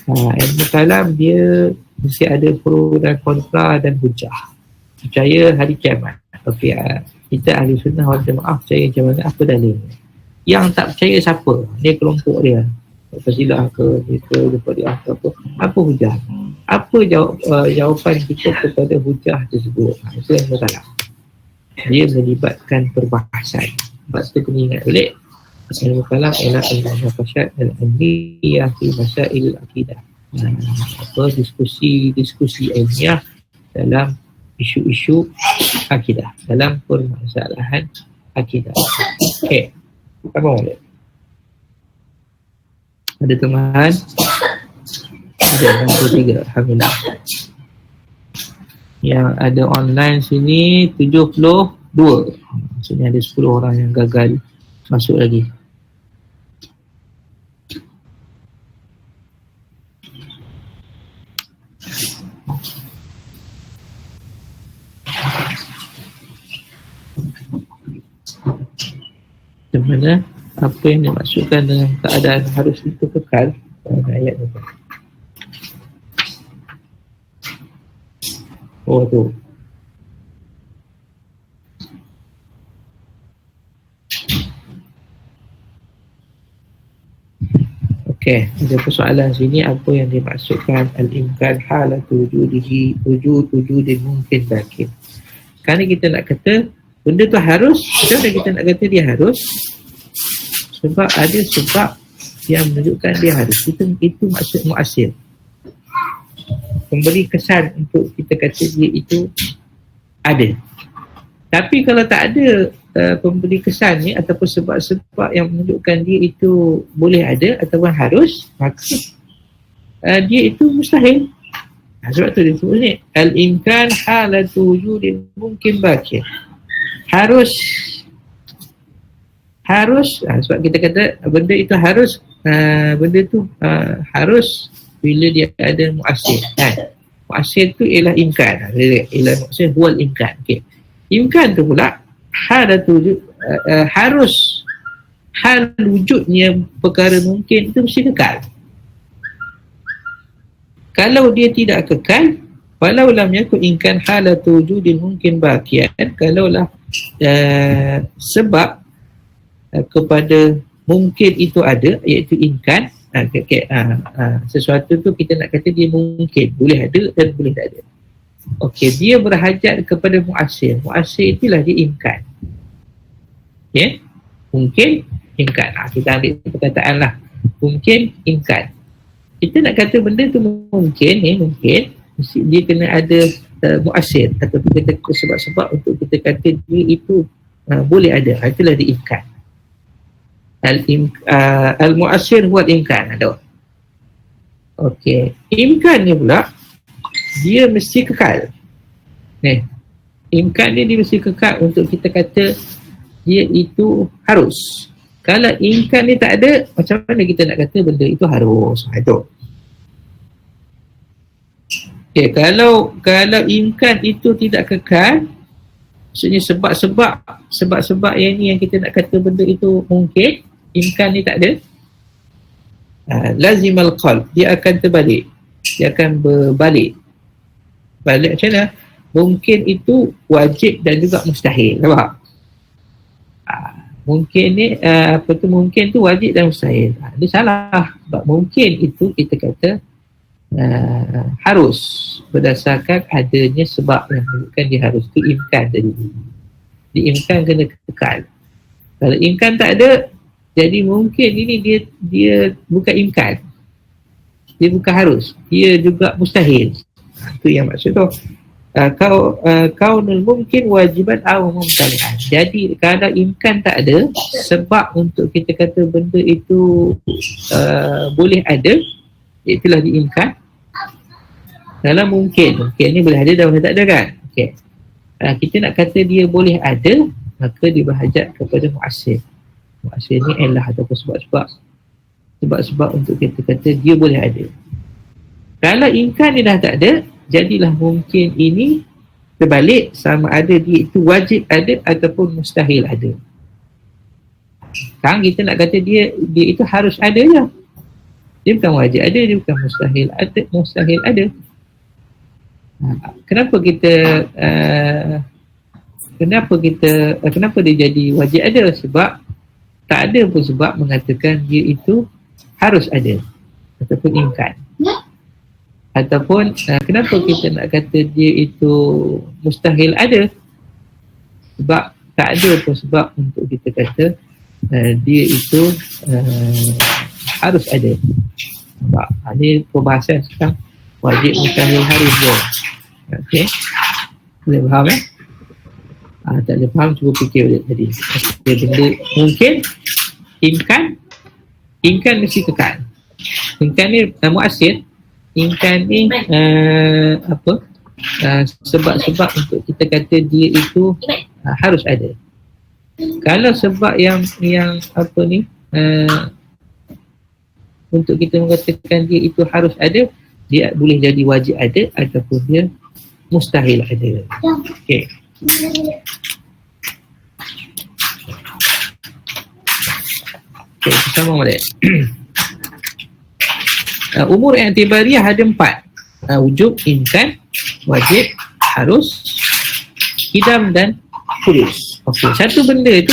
Ilmu kalam dia mesti ada pro dan kontra dan hujah. Percaya hari kiamat. Okey, kita ahli sunnah wal jamaah percaya macam mana, apa dalilnya? Yang tak percaya siapa? Dia kelompok dia. Fasilah ke, dia ke apa hujah? Apa jawapan kita kepada hujah tersebut? Itu yang salah. Dia melibatkan perbahasan. Sebab tu kena ingat balik, ilmu kalam ialah ilmu nafasat dan ilmiah fi masail akidah. Diskusi ilmiah dalam isu-isu akidah, dalam permasalahan akidah. Okey, apa boleh? Ada teman? Ada 63, alhamdulillah. Yang ada online sini 72. Maksudnya ada 10 orang yang gagal masuk lagi. Macam mana apa yang dimaksudkan dengan keadaan harus itu kekal ayat ni. Oh tu. Okey, ada persoalan sini, apa yang dimaksudkan al-imkan halatu wujudihi wujudin mungkin bakin. Kerana kita nak kata benda tu harus, kenapa kita nak kata dia harus? Sebab ada sebab yang menunjukkan dia harus. Itu maksud mu'assir. Memberi kesan untuk kita kata dia itu ada. Tapi kalau tak ada pemberi kesan ni ataupun sebab-sebab yang menunjukkan dia itu boleh ada ataupun harus, maka dia itu mustahil. Sebab tu dia sebut ni al-imkan halatu wujudin mungkin bakir. Harus sebab kita kata benda itu harus, benda tu harus bila dia ada mu'assir kan. Mu'assir tu ialah imkan, ialah mu'assir huwal imkan. Okay. Imkan tu pula halatu harus, hal wujudnya perkara mungkin itu mesti kekal. Kalau dia tidak kekal, walau lam yakun imkan halatu wujudin mungkin baqiyan, kalaulah sebab kepada mungkin itu ada, iaitu imkan, sesuatu tu kita nak kata dia mungkin, boleh ada dan boleh tak ada. Okey, dia berhajat kepada mu'assir. Mu'assir itulah dia imkan. Okay? Mungkin, imkan. Kita ambil perkataan lah. Mungkin, imkan. Kita nak kata benda tu mungkin, mungkin, mesti dia kena ada mu'assir atau kita sebab-sebab untuk kita kata dia itu boleh ada. Itulah dia imkan. Al-mu'assir huwal imkan. Okey. Imkan ni pula dia mesti kekal. Imkan ni dia mesti kekal untuk kita kata dia itu harus. Kalau imkan ni tak ada, macam mana kita nak kata benda itu harus? Itu. Okay, kalau imkan itu tidak kekal, maksudnya sebab-sebab yang ni yang kita nak kata benda itu mungkin, imkan ni tak ada, lazimal qalb, dia akan terbalik. Dia akan berbalik. Balik macam mana? Mungkin itu wajib dan juga mustahil. Nampak? Mungkin ni, mungkin tu wajib dan mustahil. Dia salah. Sebab mungkin itu kita kata harus berdasarkan adanya sebab yang menunjukkan dia harus. Itu imkan tadi. Di imkan kena kekal. Kalau imkan tak ada, jadi mungkin ini dia bukan imkan. Dia bukan harus. Dia juga mustahil. Itu yang maksud tu. Kaunul mungkin wajiban aw mumtani'an. Jadi kalau imkan tak ada, sebab untuk kita kata benda itu boleh ada, itulah diimkan. Kalau mungkin ni boleh ada dan boleh tak ada kan. Okay. Kita nak kata dia boleh ada, maka dia berhajat kepada mu'assir. Mu'assir ni ialah ataupun sebab-sebab untuk kita kata dia boleh ada. Kalau imkan ni dah tak ada, jadilah mungkin ini terbalik, sama ada dia itu wajib ada ataupun mustahil ada. Sekarang kita nak kata dia itu harus ada je. Dia bukan wajib ada, dia bukan mustahil ada. Kenapa dia jadi wajib ada? Sebab tak ada pun sebab mengatakan dia itu harus ada ataupun imkan. Ataupun kenapa kita nak kata dia itu mustahil ada? Sebab tak ada pun sebab untuk kita kata dia itu harus ada. Sebab ini perbahasan sekarang wajib mustahil harus dia. Okey, boleh faham tak boleh faham, cuba fikir balik tadi. Benda mungkin, imkan mesti kekal. Imkan ni mu'assir. Imkan ni sebab-sebab untuk kita kata dia itu harus ada. Kalau sebab yang untuk kita mengatakan dia itu harus ada, dia boleh jadi wajib ada ataupun dia mustahil ada. Okey. Okay, sama balik. Umur i'tibariyah ada 4. Wujub, imkan, wajib, harus, kidam dan hudus. Okey, satu benda tu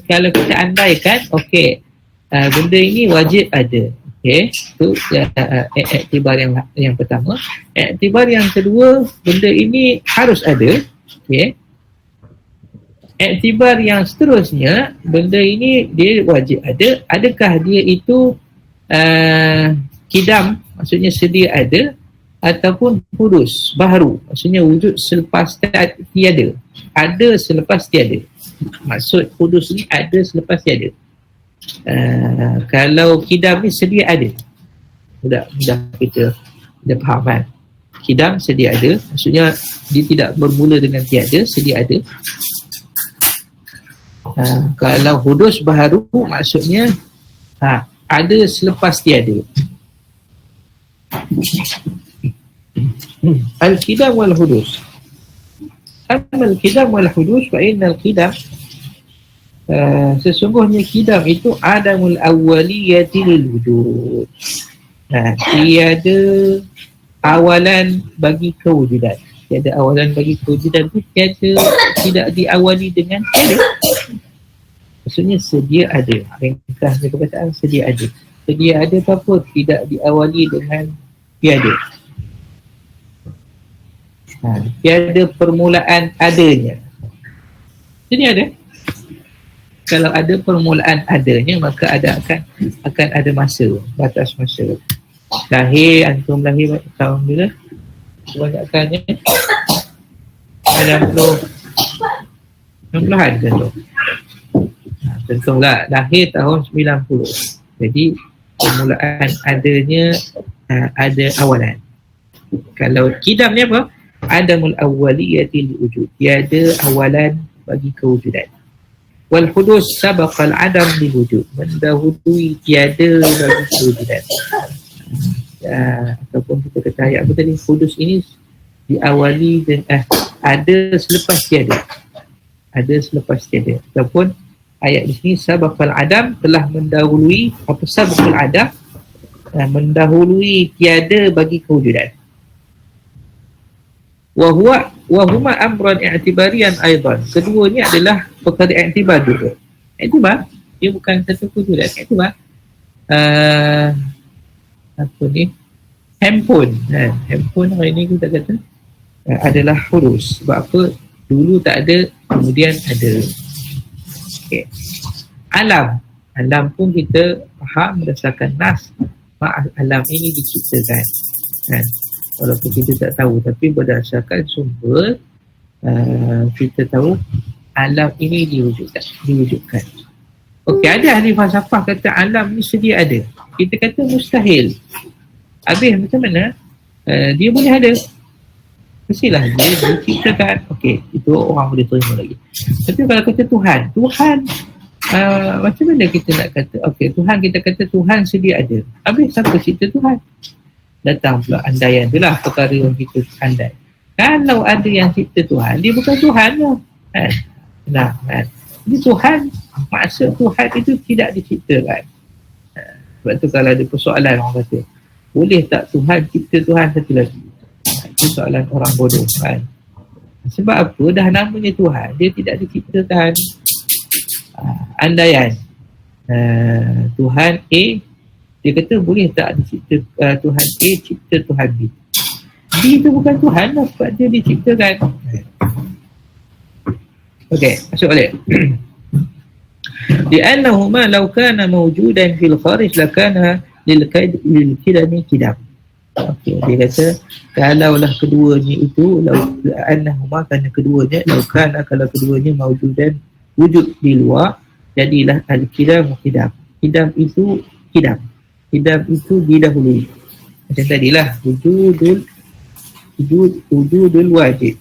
kalau kita andaikan, okey, benda ini wajib ada. Okey, itu iktibar yang pertama. Iktibar yang kedua, benda ini harus ada. Okey. Iktibar yang seterusnya, benda ini dia wajib ada. Adakah dia itu kidam, maksudnya sedia ada, ataupun hudus, baharu, maksudnya wujud selepas tiada. Ada selepas tiada. Maksud hudus ni ada selepas tiada. Kalau kidam ni sedia ada. Mudah kita faham kan? Kidam sedia ada, maksudnya dia tidak bermula dengan tiada, sedia ada. Kalau hudus baharu, maksudnya ada selepas tiada. Al-qidam wal hudus. Amma al-qidam wal hudus fa innal qidam, sesungguhnya qidam itu adamul awwaliyati lil wujud. Tiada awalan bagi kewujudan. Tiada awalan bagi kewujudan itu tidak diawali dengan tiada. Maksudnya sedia ada. Ringkasnya perkataan sedia ada. Sedia ada apa? Tidak diawali dengan tiada. Tiada permulaan adanya. Sedia ada. Kalau ada permulaan adanya, maka akan ada masa, batas masa. Antum lahir tahun bila? Kebanyakannya 60-an tentu. Tentulah lahir tahun 90. Jadi permulaan adanya ada awalan. Kalau kidam ni apa? Adamul awwaliyati liwujud. Tiada awalan bagi kewujudan. Wal hudus sabaqal adam liwujud. Mendahului tiada bagi kewujudan. Ataupun kita kata ayat apa tadi? Hudus ini diawali dengan ada selepas tiada. Ada selepas tiada. Ataupun ayat di sini sabaqal adam telah mendahului apa? Sabaqal adam mendahului tiada bagi kewujudan. Wa huma amran i'tibarian aidan. Keduanya adalah perkara i'tibar juga. I'tibar dia bukan satu kewujudan. I'tibar apa ni? Handphone. Handphone hari ni kita kata adalah hurus. Sebab apa? Dulu tak ada, kemudian ada. Okay. Alam pun kita faham berdasarkan nas. Alam ini diciptakan. Walaupun kita tak tahu, tapi berdasarkan sumber kita tahu alam ini diwujudkan. Okey, ada ahli falsafah kata alam ni sedia ada. Kita kata mustahil. Habis macam mana? Dia boleh ada. Mestilah dia diciptakan. Okey, itu orang boleh terima lagi. Tapi kalau kata Tuhan macam mana kita nak kata? Okey, Tuhan, kita kata Tuhan sedia ada. Habis siapa cipta Tuhan? Datang pula andaian tu lah perkara yang kita andai. Kalau ada yang cipta Tuhan, dia bukan Tuhan lah. Jadi Tuhan, maksud Tuhan itu tidak diciptakan. Sebab tu kalau ada persoalan orang kata, boleh tak Tuhan cipta Tuhan satu lagi? Itu soalan orang bodoh kan. Sebab apa? Dah namanya Tuhan, dia tidak diciptakan. Andaian Tuhan A, dia kata boleh tak dicipta Tuhan A cipta Tuhan B. B itu bukan Tuhan lah, sebab dia diciptakan. Okey, masuk balik. Li'annahuma law kana mawjudan fil kharij lakana lil kidami kidam. Okey, dia kata kalaulah keduanya itu li'annahuma, kerana keduanya kalau keduanya mawjudan wujud di luar, jadilah al-kidam kidam. Kidam itu didahului. Macam tadilah wujudul wajib.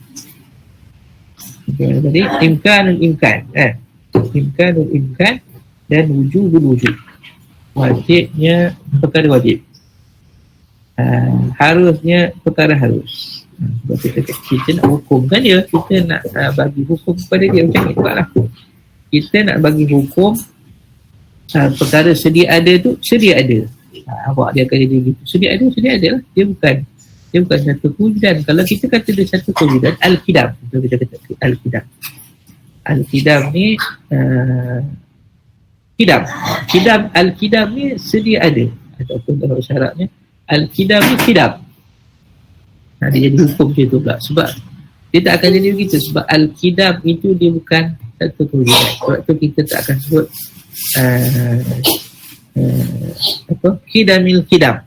Jadi imkanul imkan dan wujudul wujud. Wajibnya perkara wajib. Harusnya perkara harus. Kita nak hukumkan dia, kita nak bagi hukum kepada dia macam ni. Kita nak bagi hukum perkara sedia ada tu sedia ada. Awak dia akan jadi gitu. Sedia ada lah. Dia bukan satu kewujudan. Kalau kita kata dia satu kewujudan, al-qidam. Kita kata al-qidam. Al-qidam ni qidam. Al-qidam ni sedia ada. Ataupun dalam syaratnya al-qidam ni qidam. Dia jadi hukum macam tu pula. Sebab dia tak akan jadi begitu. Sebab al-qidam itu dia bukan satu kewujudan. Sebab tu kita tak akan sebut qidamil qidam.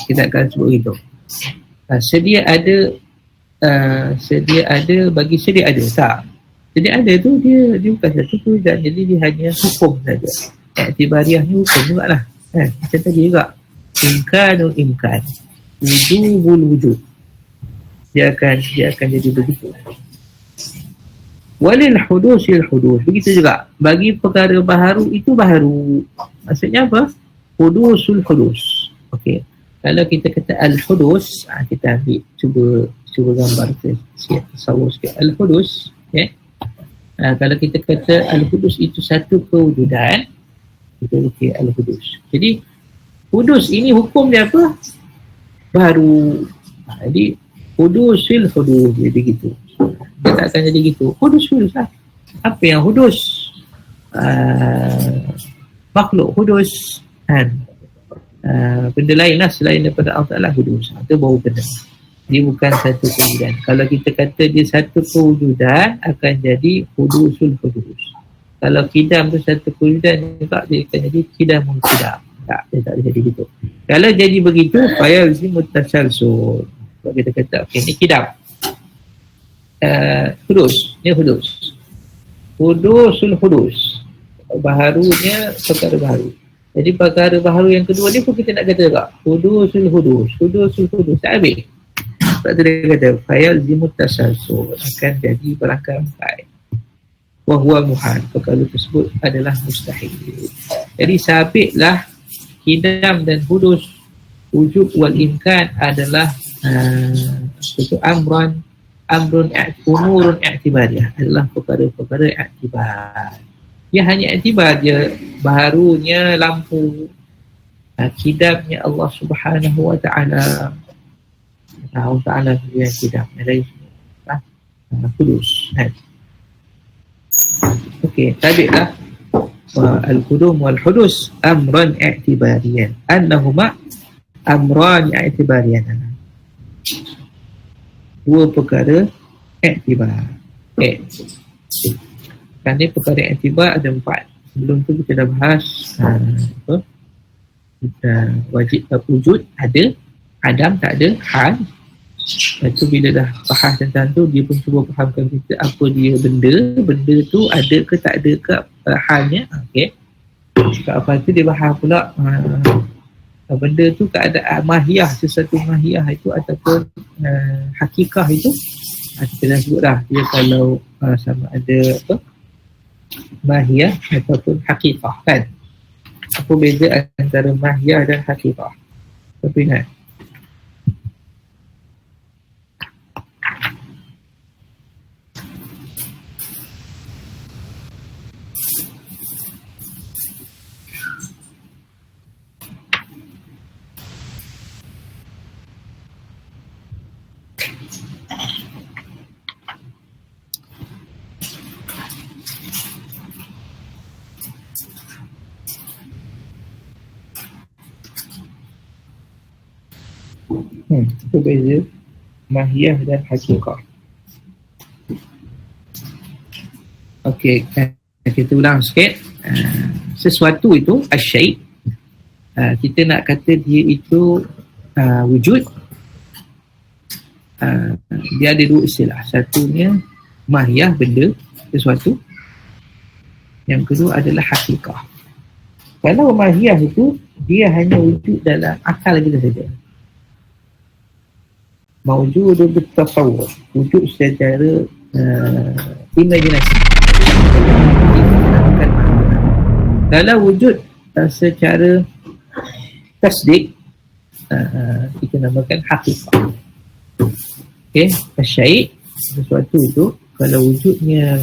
Kita akan sebut itu. Sedia ada bagi sedia ada. Tak. Sedia ada tu dia bukan satu kewujudan. Jadi dia hanya hukum saja. I'tibariah ni hukum juga lah. Macam tadi juga. Imkanul imkan. Wujubul wujud. Dia akan jadi begitu. Walil hudusil hudus. Begitu juga. Bagi perkara baharu itu baharu. Maksudnya apa? Hudusul hudus. Okey. Kalau kita kata al-hudus, kita ambil cuba gambar tasawur sikit. Al-hudus, okay. Kalau kita kata al-hudus itu satu kewujudan, kita okey al-hudus. Jadi hudus ini hukum dia apa? Baru. Jadi hudusil hudus, jadi gitu. Dia tak akan jadi gitu. Hudus lah. Apa yang hudus? Makhluk hudus kan. Benda lain lah selain daripada Allah Ta'ala hudus. Itu baru benda. Dia bukan satu kewujudan. Kalau kita kata dia satu kewujudan, akan jadi hudusul hudus. Kalau qidam tu satu kewujudan juga, dia akan jadi qidamul qidam. Tak, dia tak jadi gitu. Kalau jadi begitu, fayalzimut tasalsul. Kalau kita kata, okey, ni qidam. Hudus. Ni hudus. Hudusul hudus. Baharunya perkara baharu. Jadi perkara baharu yang kedua ni pun kita nak kata juga. Hudusul hudus. Hudusul hudus. Tak habis. Sebab tu dia kata, fayalzimut tasalsul. Akan jadi berangkai-rangkai. Wahuwa muhal. Perkara tersebut adalah mustahil. Jadi sabitlah qidam dan hudus, wujud wal imkan adalah umurun i'tibariyah, adalah perkara-perkara i'tibar. Dia hanya i'tibar, dia baharunya lampu, qidamnya Allah Subhanahu wa ta'ala. Allah Ta'ala dia qidam dari hudus. Okey, tabi'lah al-qudum wal hudus amran i'tibariyan, annahuma amran i'tibariyan. Dua perkara iktibar. Kan ni perkara iktibar ada 4. Sebelum tu kita dah bahas wajib wujud ada, adam tak ada, hal. Lepas tu bila dah bahas tentang tu, dia pun cuba fahamkan kita apa dia benda tu ada ke tak ada ke halnya. Okey. Cakap apa tu dia bahas pula benda tu keadaan mahiyah, sesuatu mahiyah itu ataupun hakikah itu, kita dah sebut dah dia kalau sama ada apa mahiyah ataupun hakikah kan. Apa beza antara mahiyah dan hakikah? Tapi ingat itu beza mahiyah dan hakikah. Okey, kita ulang sikit. Sesuatu itu asyai', kita nak kata dia itu wujud. Dia ada dua istilah. Satunya mahiyah, benda, sesuatu. Yang kedua adalah hakikah. Kalau mahiyah itu dia hanya wujud dalam akal kita saja. Mawjudun bertasawur, wujud secara imajinasi. Kalau wujud secara tasdik, kita namakan hakikah. Okey, asyai', sesuatu itu kalau wujudnya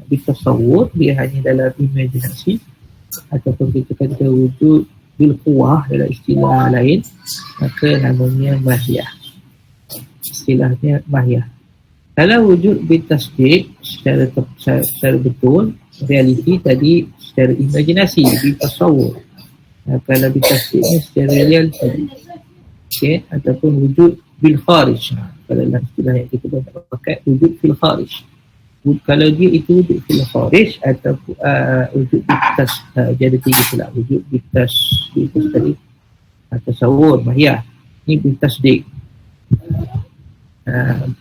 bertasawur, dia hanya dalam imajinasi, ataupun kita kata wujud bil quwah dalam istilah lain, maka namanya mahiyah. Istilahnya mahiyah. Kalau wujud bil tasdiq secara betul, realiti tadi secara imajinasi, bil tasawur. Kalau bil tasdiq ni secara real tadi. Okay, ataupun wujud bil kharij. Kalau dalam istilah yang kita pakai wujud fil kharij. Kalau dia itu wujud fil kharij ataupun wujud bitas, jadi tiga pula wujud bitas tadi tasawur mahiyah. Ini bitasdik.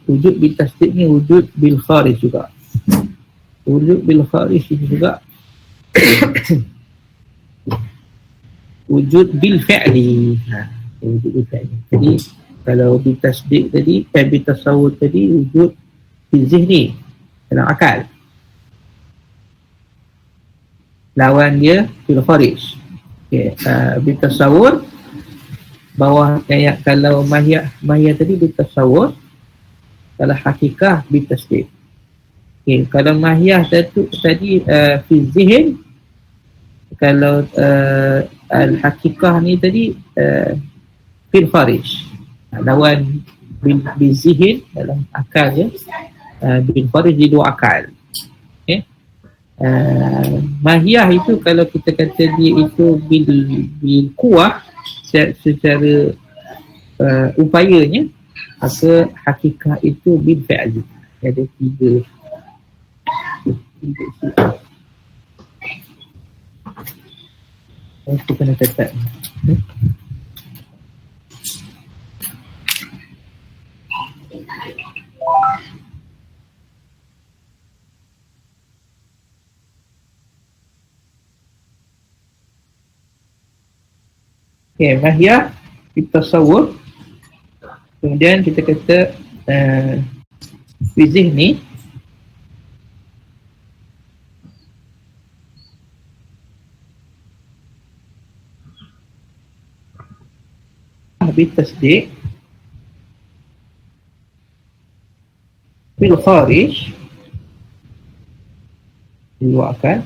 Wujud bitasdik ni wujud bil kharij juga. Wujud bil kharij ini juga wujud bil fi'li. Wujud bil fi'li. Jadi kalau bitasdik tadi, bitasawur tadi wujud bil zihni, dalam akal. Lawan dia fil kharij. Okay. Bitasawur bawah ayat, kalau mahiyah tadi bitasawur, kalau hakikah bitasdik. Okay. Kalau mahiyah tadi fil zihin, kalau al-hakikah ni tadi fil kharij. Lawan bil zihin dalam akal ya. Bil kharij di dua akal. Okay. Mahiyah itu kalau kita kata dia itu bil kuah secara upayanya, maka hakikah itu bil fi'li. Ada tiga kita kena catat. Okay, mahiyah bitasawur. Kemudian kita kata bizihni. Bitasdik. Bil kharij, diluarkan,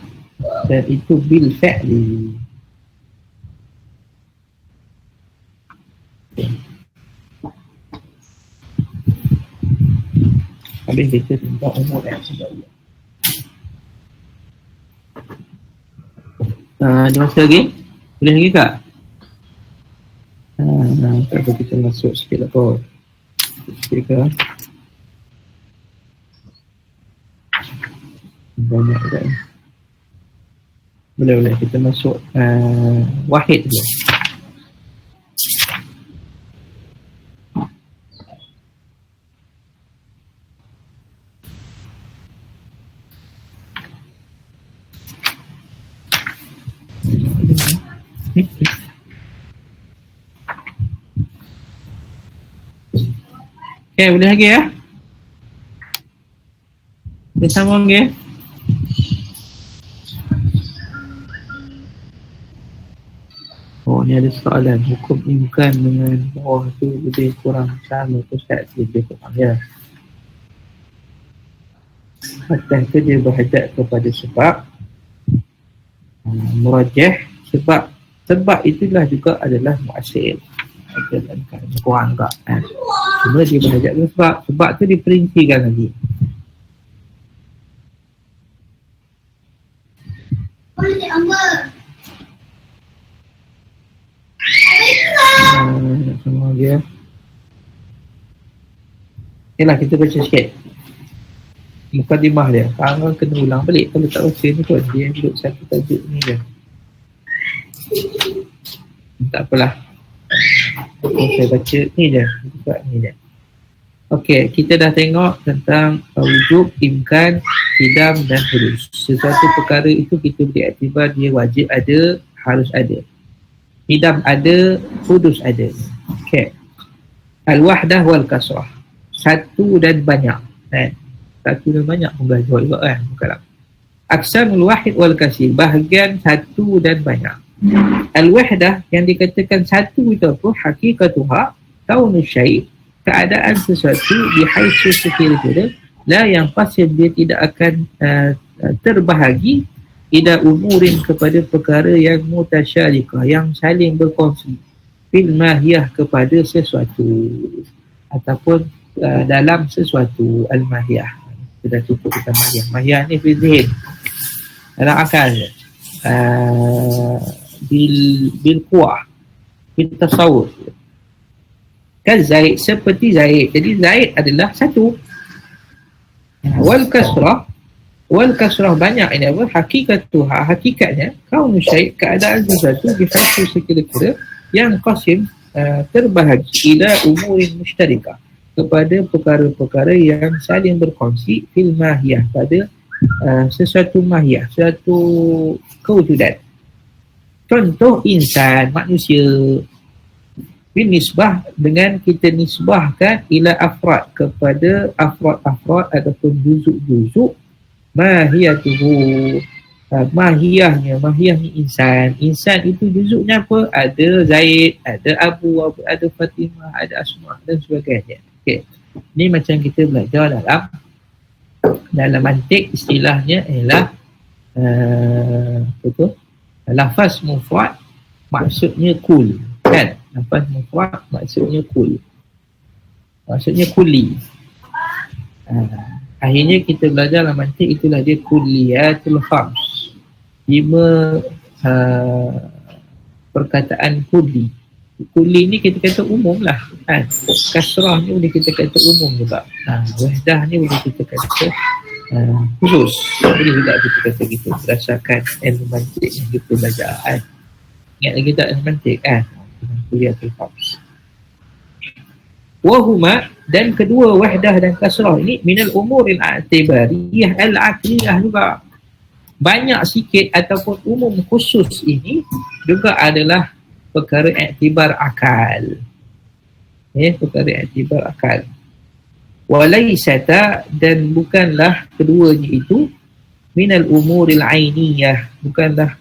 dan itu bil fi'li. Habis kita tentang umur yang sebagainya. Ada masa lagi? Boleh lagi kak? Kalau kita masuk sikit lah kot. Sikit ke? Banyak juga. Boleh kita masuk wahid dulu. Okay, boleh lagi ya? Kita sambung lagi ya? Oh, ni ada soalan. Hukum imkan dengan bawah tu lebih kurang sama tu Ustaz? Lebih kurang ya. Atas tu dia berhadap kepada sebab murajah, sebab itulah juga adalah muasil. Kurang tak kan? Cuma dia berhadap ke sebab tu diperincikan lagi. Semua dia. Yalah, kita baca sikit mukadimah dia. Sekarang kena ulang balik. Kalau tak baca ni pun dia duduk satu tajuk ni je. Tak apalah. Saya baca ni je. Okey, kita dah tengok tentang wujub, imkan, idam dan hudus. Sesuatu perkara itu kita beri iktibar dia wajib ada, harus ada. Idam ada, hudus ada. Okey. Al-wahdah wal kasrah. Satu dan banyak. Kan? Satu dan banyak pun belajar juga kan? Bukanlah. Aqsamul wahid wal kasir. Bahagian satu dan banyak. Al-wahdah yang dikatakan satu itu apa? Hakikatuha kaunu syai', keadaan sesuatu bihaisu sekiranya la yang pasir dia tidak akan terbahagi ila umurin kepada perkara yang mutasyarikah, yang saling berkongsi, fil mahiyah kepada sesuatu ataupun dalam sesuatu, al-mahiyah. Kita dah tutup kita mahiyah. Mahiyah ni fil zihin, dalam akal, bil kuah, bil tasawur. Kan zaid, seperti zaid. Jadi zaid adalah satu. Wal kasrah banyak ini apa? Hakikatnya kaunu syai', keadaan sesuatu bihaitu sekira-kira yang qasim, terbahagi, ila umurin musytarikah, kepada perkara-perkara yang saling berkongsi, fil mahiyah, pada sesuatu mahiyah, sesuatu kewujudan. Contoh insan, manusia, binisbah, dengan kita nisbahkan ila afrad, kepada afrad ataupun juzuk-juzuk, mahiyatuhu, mahiyahnya insan itu juzuknya apa? Ada Zaid, ada Abu, ada Fatimah, ada Asma dan sebagainya. Okay. Ini macam kita belajar dalam mantik, istilahnya ialah lafaz mufrad maksudnya kul, kan? Lafaz mufrad maksudnya kul, maksudnya kuli. Akhirnya kita belajar dalam mantik, itulah dia kulliyatul khams, 5 perkataan kuli. Kuli ni kita kata umum lah, kan? Kasrah ni boleh kita kata umum juga, wahdah ni boleh kita kata khusus, boleh juga kita kata gitu, berdasarkan ilmu mantik yang kita belajar, kan? Ingat lagi tak ilmu mantik, kan? Kulliyatul khams. Wahuma, dan kedua wahdah dan kasrah ini, minal umuril a'tibariyah al-aqliyah juga. Banyak sikit ataupun umum khusus ini juga adalah perkara iktibar akal. Perkara iktibar akal. Walaysata, dan bukanlah keduanya itu, minal umuril ainiyah, bukanlah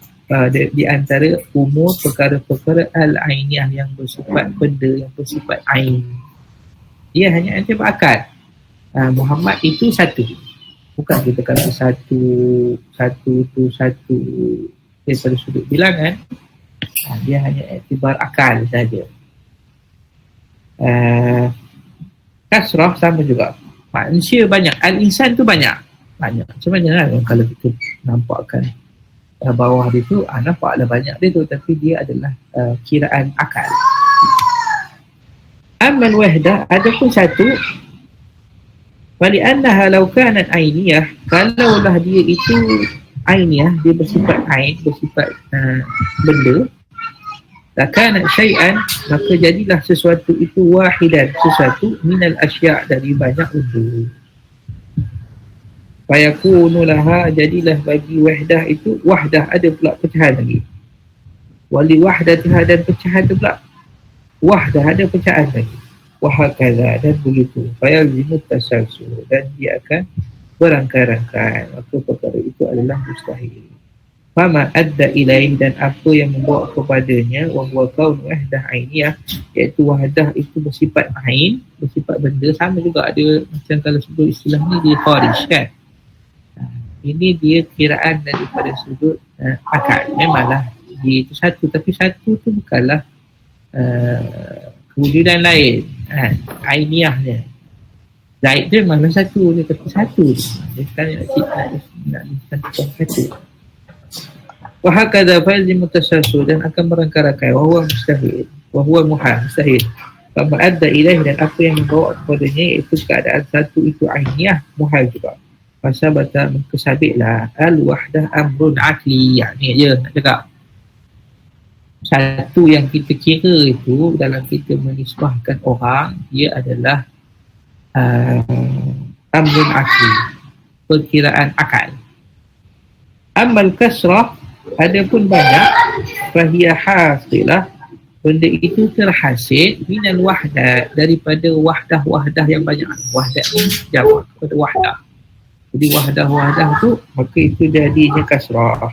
di antara umur perkara-perkara al-ainiyah, yang bersifat benda, yang bersifat ain. Dia hanya iktibar akal. Muhammad itu satu, bukan kita kata satu daripada sudut bilangan. Dia hanya iktibar akal saja. Kasrah sama juga, manusia banyak, al-insan tu banyak. Macam mana kalau kita nampakkan bawah dia tu, nampaklah banyak dia tu, tapi dia adalah kiraan akal. Amal wahdah, adapun satu, wali'annaha law kanat ainiyah, kalaulah dia itu ainiyah, dia bersifat ain, bersifat benda, lakanat syai'an, maka jadilah sesuatu itu wahidan, sesuatu minal asya', dari banyak benda. Fayakunu laha, jadilah bagi wahdah itu, wahdah ada pula pecahan lagi. Wali wahdatiha, dan pecahan tu pula wahdah ada pecahan lagi. Wahakaza, dan begitu. Fayalzimut tasalsul, dan dia akan berangkai-rangkai, maka perkara itu adalah mustahil. Fama adda ilaih, dan apa yang membawa kepadanya, wa huwa kaun wahdah ainiyah, iaitu wahdah itu bersifat ain, bersifat benda. Sama juga ada, macam kalau sebut istilah ni dia kharij, kan? Ini dia kiraan daripada sudut akal. Memanglah dia itu satu, tapi satu tu bukanlah kewujudan lain, ainiyahnya. Zaid tu memanglah satu dia, tapi satu dia sekarang nak satu. Wahakadha fa'ilzi mutasasul, dan akan merangkai-rangkai, wahuwa mustahil, wahuwa muhal, mustahil. Fama adda ilaih, dan apa yang membawa kepadanya, iaitu keadaan satu itu ainiyah, muhal juga. Masa bata mengkesabitlah al-wahdah amrun akli, ni je nak cakap. Satu yang kita kira itu dalam kita menisbahkan orang, dia adalah amrun akli, perkiraan akal. Amal kasrah, ada pun banyak, fahiyah hasilah, benda itu terhasil minal wahdah, daripada wahdah yang banyak. Wahdah ni jawab kepada wahdah. Jadi wahdah tu, maka itu jadinya kasrah.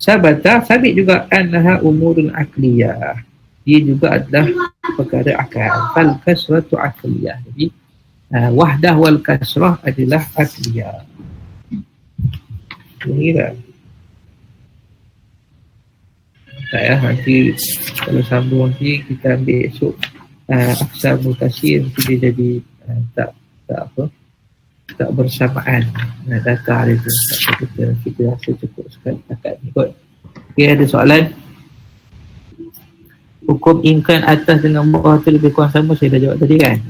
Sabit juga annaha umurun akliyah, dia juga adalah perkara akal. Fal kasratu akliyah, jadi wahdah wal kasrah adalah akliyah. Kira Tak ya, nanti kalau sambung nanti kita ambil esok aksar mutasi nanti dia jadi tak apa, tak bersamaan data dia tu. Kita rasa cukup sekali takat ni kot. Okay, ada soalan? Hukum imkan atas dengan bawah tu lebih kurang sama, saya dah jawab tadi kan.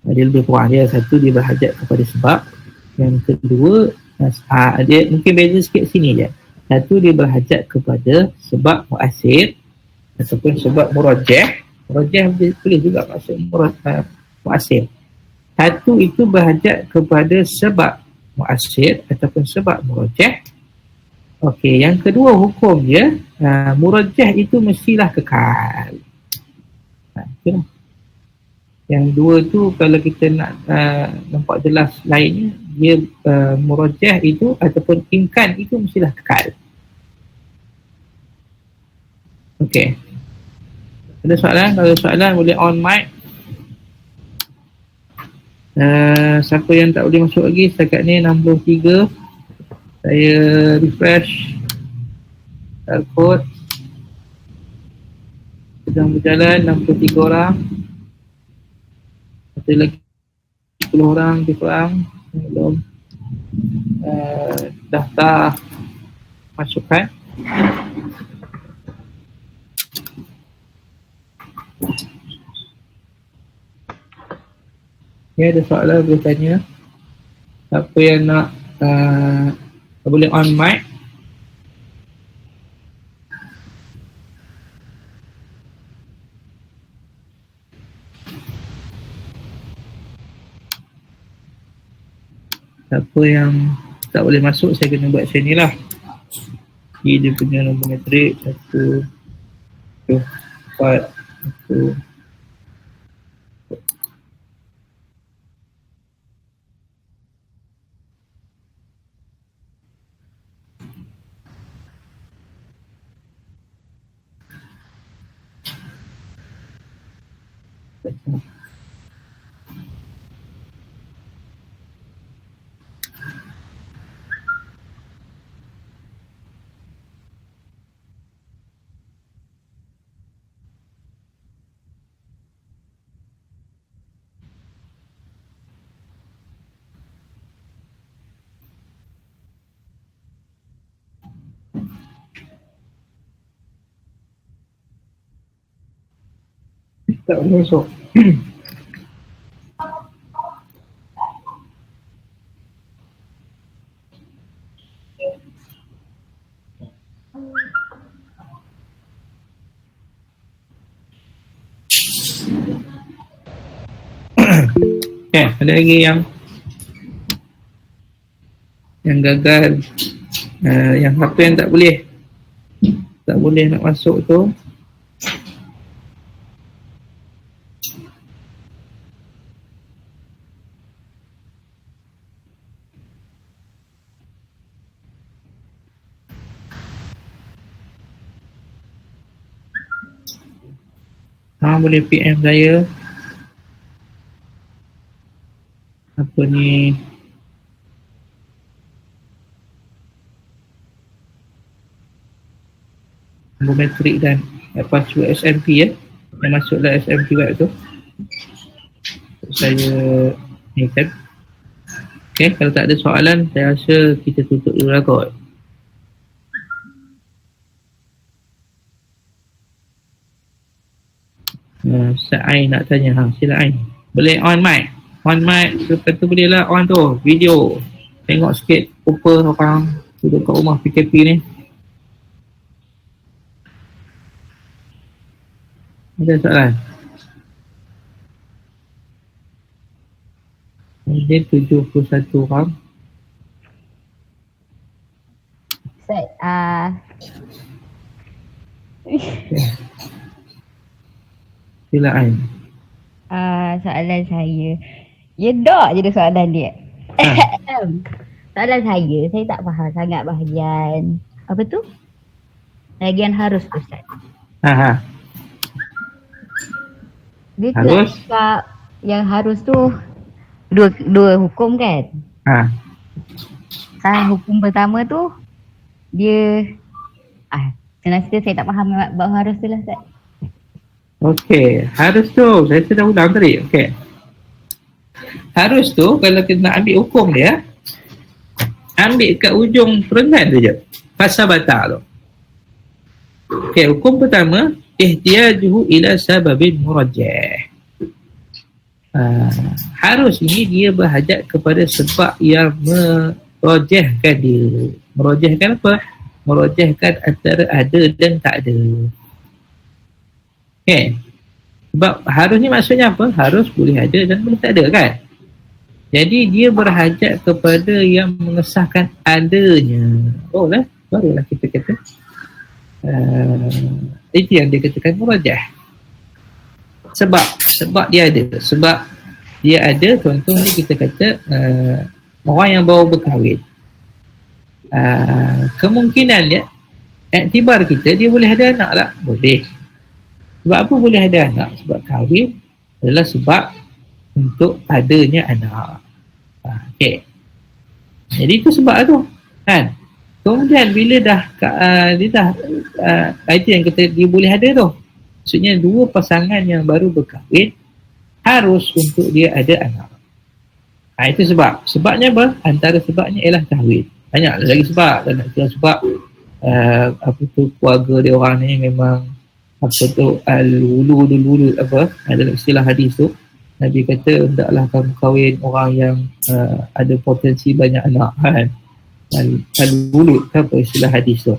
Dia lebih kurang, dia satu dia berhajat kepada sebab, yang kedua dia mungkin beza sikit sini je. Satu dia berhajat kepada sebab muasir ataupun sebab murajjah. Murajjah boleh juga maksud muasir. Satu itu berhajat kepada sebab muasir ataupun sebab murajjah. Okey, yang kedua hukum dia murajjah itu mestilah kekal. Itulah. Yang dua tu kalau kita nak nampak jelas lainnya, dia murajjah itu ataupun imkan itu mestilah kekal. Okey. Ada soalan? Kalau soalan boleh on mic. Siapa yang tak boleh masuk lagi setakat ni 63. Saya refresh code. Sedang berjalan 63 orang. Ada lagi 10 orang kurang belum daftar masukkan. Ya, ada soalan boleh tanya. Siapa yang nak boleh on mic. Siapa yang tak boleh masuk, saya kena buat macam ni lah. Dia punya nombor metrik 1, 2, 4, 1. Tak boleh masuk. Ada lagi yang gagal, yang satu yang tak boleh nak masuk tu. Boleh PM saya. Apa ni? Nombor metrik dan password SMP ya. Yang masuklah SMP web tu. Saya ni kan. Okay, kalau tak ada soalan, saya rasa kita tutup dulu lah kot. Ustaz Ain nak tanya, sila Ain. Boleh on mic? On mic, lepas tu boleh lah on tu, video. Tengok sikit rupa orang duduk kat rumah PKP ni. Ada soalan? Dia 71 orang. Ustaz, Sila Ain. Soalan saya. Ya dak je dia soalan dia. Soalan saya tak faham sangat bahagian apa tu? Bahagian harus Ustaz. Dia Harus? cakap yang harus tu dua hukum kan? Hukum pertama tu dia Senang cerita saya tak faham bab harus tu lah Ustaz. Okey, harus tu saya sudah ulang tadi. Okey. Harus tu kalau kita nak ambil hukum dia, ambil kat ujung perenggan tu je. Fasabata tu. Okey, hukum pertama, ihtiyajuhu ila sababin murajjah. Harus ini dia berhajat kepada sebab yang merojahkan dia. Merojahkan apa? Merojahkan antara ada dan tak ada. Okay. Sebab harus ni maksudnya apa? Harus boleh ada dan boleh tak ada kan? Jadi dia berhajat kepada yang mengesahkan adanya. Oh lah, barulah kita kata itu yang dia katakan merajah. Sebab dia ada. Sebab dia ada, contohnya kita kata orang yang baru berkahwin. Kemungkinan dia, iktibar kita, dia boleh ada anak lah. Boleh. Sebab apa boleh ada anak? Sebab kahwin adalah sebab untuk adanya anak. Okay. Jadi itu sebab tu kan. Kemudian bila dah dia dah itu yang kata dia boleh ada tu. Maksudnya dua pasangan yang baru berkahwin harus untuk dia ada anak. Itu sebab. Sebabnya apa? Antara sebabnya ialah kahwin. Banyak lagi sebab. Dan nak kira sebab apa tu keluarga dia orang ni memang apa tu al-wulud apa dalam istilah hadis tu Nabi kata hendaklah kamu kahwin orang yang ada potensi banyak anak kan. Al-wulud apa istilah hadis tu.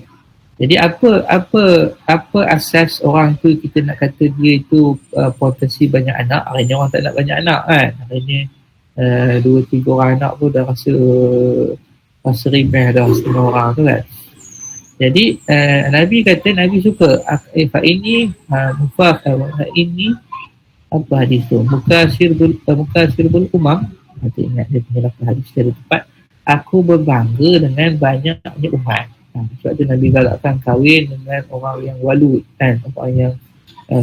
Jadi apa asas orang tu kita nak kata dia itu potensi banyak anak? Akhirnya orang tak nak banyak anak kan. Akhirnya 2-3 orang anak pun dah rasa rimeh dah setengah orang tu kan. Jadi Nabi kata Nabi suka fa ini ini apa hadis tu mukasirbul umam. Nanti ingat dia punya hadis secara tepat. Aku berbangga dengan banyaknya umat. Sebab tu Nabi galakkan kahwin dengan orang yang walud kan, orang yang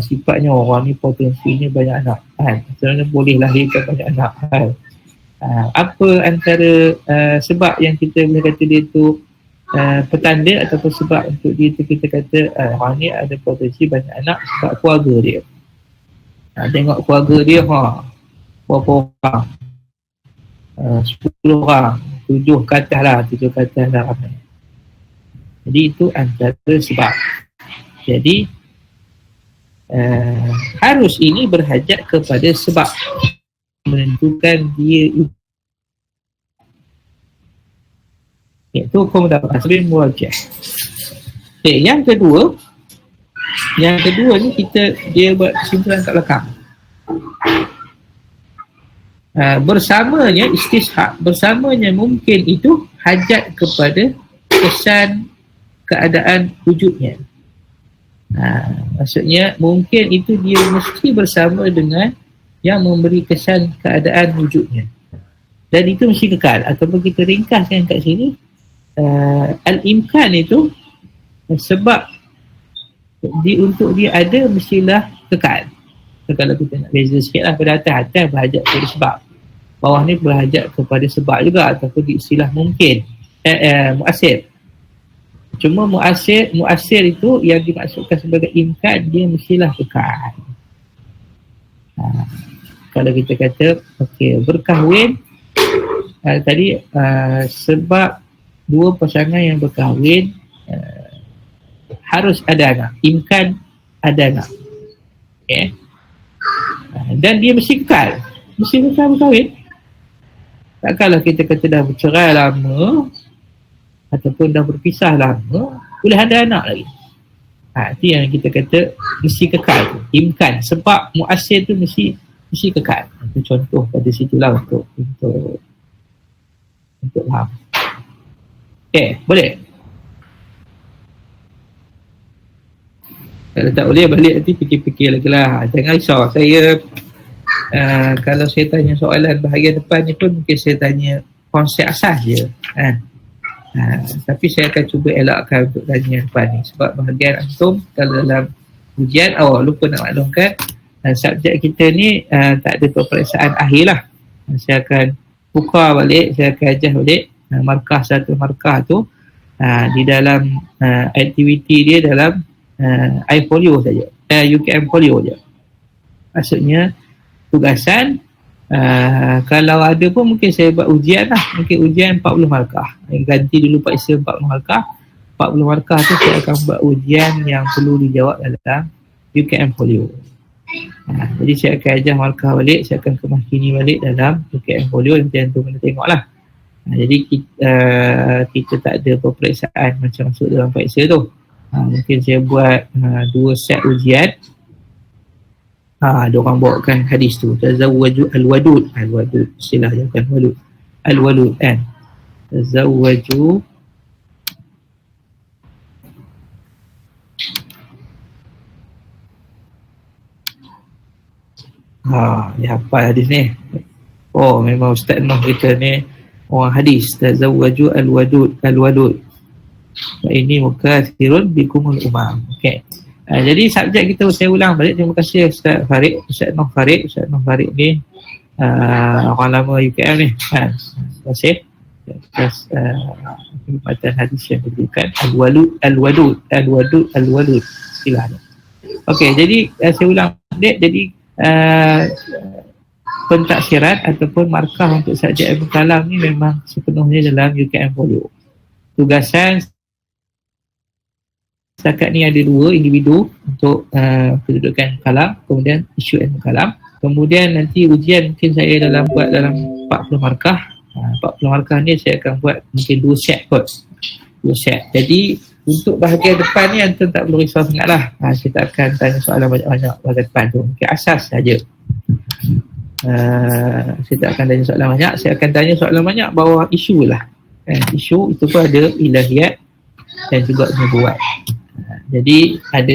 sifatnya orang ni potensinya banyak anak kan. Sebenarnya boleh lahirkan banyak anak kan. Apa antara sebab yang kita boleh kata dia tu petanda ataupun sebab untuk dia tu kita kata orang ni ada potensi banyak anak sebab keluarga dia. Tengok keluarga dia berapa orang? 10 orang, 7 ke atas lah ramai. Jadi itu antara sebab. Jadi harus ini berhajat kepada sebab menentukan dia itu. Iaitu hukum dapat asli murajah. Okay, yang kedua ni dia buat kesimpulan kat belakang. Bersamanya istishab, bersamanya mungkin itu hajat kepada kesan keadaan wujudnya. Maksudnya mungkin itu dia mesti bersama dengan yang memberi kesan keadaan wujudnya. Dan itu mesti kekal. Ataupun kita ringkaskan kat sini, al-imkan itu sebab untuk dia ada mestilah kekal. So, kalau kita nak beza sikit lah, pada atas berhajat kepada sebab, bawah ni berhajat kepada sebab juga, ataupun di istilah mungkin muasir. Cuma muasir itu yang dimaksudkan sebagai imkan, dia mestilah kekal. Kalau kita kata berkahwin tadi sebab dua pasangan yang berkahwin harus ada anak, imkan ada anak. Dan dia mesti kekal berkahwin. Takkanlah kita kata dah bercerai lama ataupun dah berpisah lama boleh ada anak lagi. Itu yang kita kata mesti kekal tu, imkan. Sebab muasir tu mesti kekal. Itu contoh pada situlah untuk faham. Boleh? Kalau tak boleh balik nanti fikir-fikir lagi lah. Jangan risau. Saya kalau saya tanya soalan bahagian depan ni pun mungkin saya tanya konsep asas je kan. Tapi saya akan cuba elakkan untuk tanya depan ni. Sebab bahagian antum kalau dalam ujian lupa nak maklumkan subjek kita ni tak ada peperiksaan akhir lah. Saya akan buka balik, saya akan ajar balik markah satu markah tu di dalam aktiviti dia dalam iFolio saja, UKM Folio je. Maksudnya tugasan, kalau ada pun mungkin saya buat ujian lah, mungkin ujian 40 markah, ganti dulu paksa 40 markah. 40 markah tu saya akan buat ujian yang perlu dijawab dalam UKM Folio. Jadi saya akan ajar markah balik, saya akan kemakini balik dalam UKM Folio, nanti tu kena tengok lah. Jadi kita tak ada peperiksaan macam masuk dalam paksa tu. Mungkin saya buat 2 set ujian. Dia orang bawakan hadis tu, tazawwaju al-wadud, istilah dia bukan walud, al-walud kan, tazawwaju dia hafal hadis ni. Memang Ustaz Noh kita ni orang hadis. Tazawwaju al-wadud, ini mukathirun bikumul umam. Okey. Jadi subjek kita saya ulang balik. Terima kasih Ustaz Farid, Ustaz Noh Farid ni orang lama UKM ni. Terima kasih atas perkhidmatan hadis yang diberikan. Al-wadud istilahnya. Okey, jadi saya ulang balik. Jadi pentaksiran ataupun markah untuk subjek ilmu kalam ni memang sepenuhnya dalam UKM Folio. Tugasan setakat ni ada 2 individu untuk kedudukan kalam, kemudian isu ilmu kalam. Kemudian nanti ujian mungkin saya buat dalam 40 markah. 40 markah ni saya akan buat mungkin 2 set kot. 2 set. Jadi untuk bahagian depan ni antum tak perlu risau sangat lah. Saya tak akan tanya soalan banyak-banyak bahagian depan tu. Mungkin asas saja. Saya tak akan tanya soalan banyak. Saya akan tanya soalan banyak bawah isu lah. Isu itu pun ada ilahiyat dan juga nubuat. Jadi ada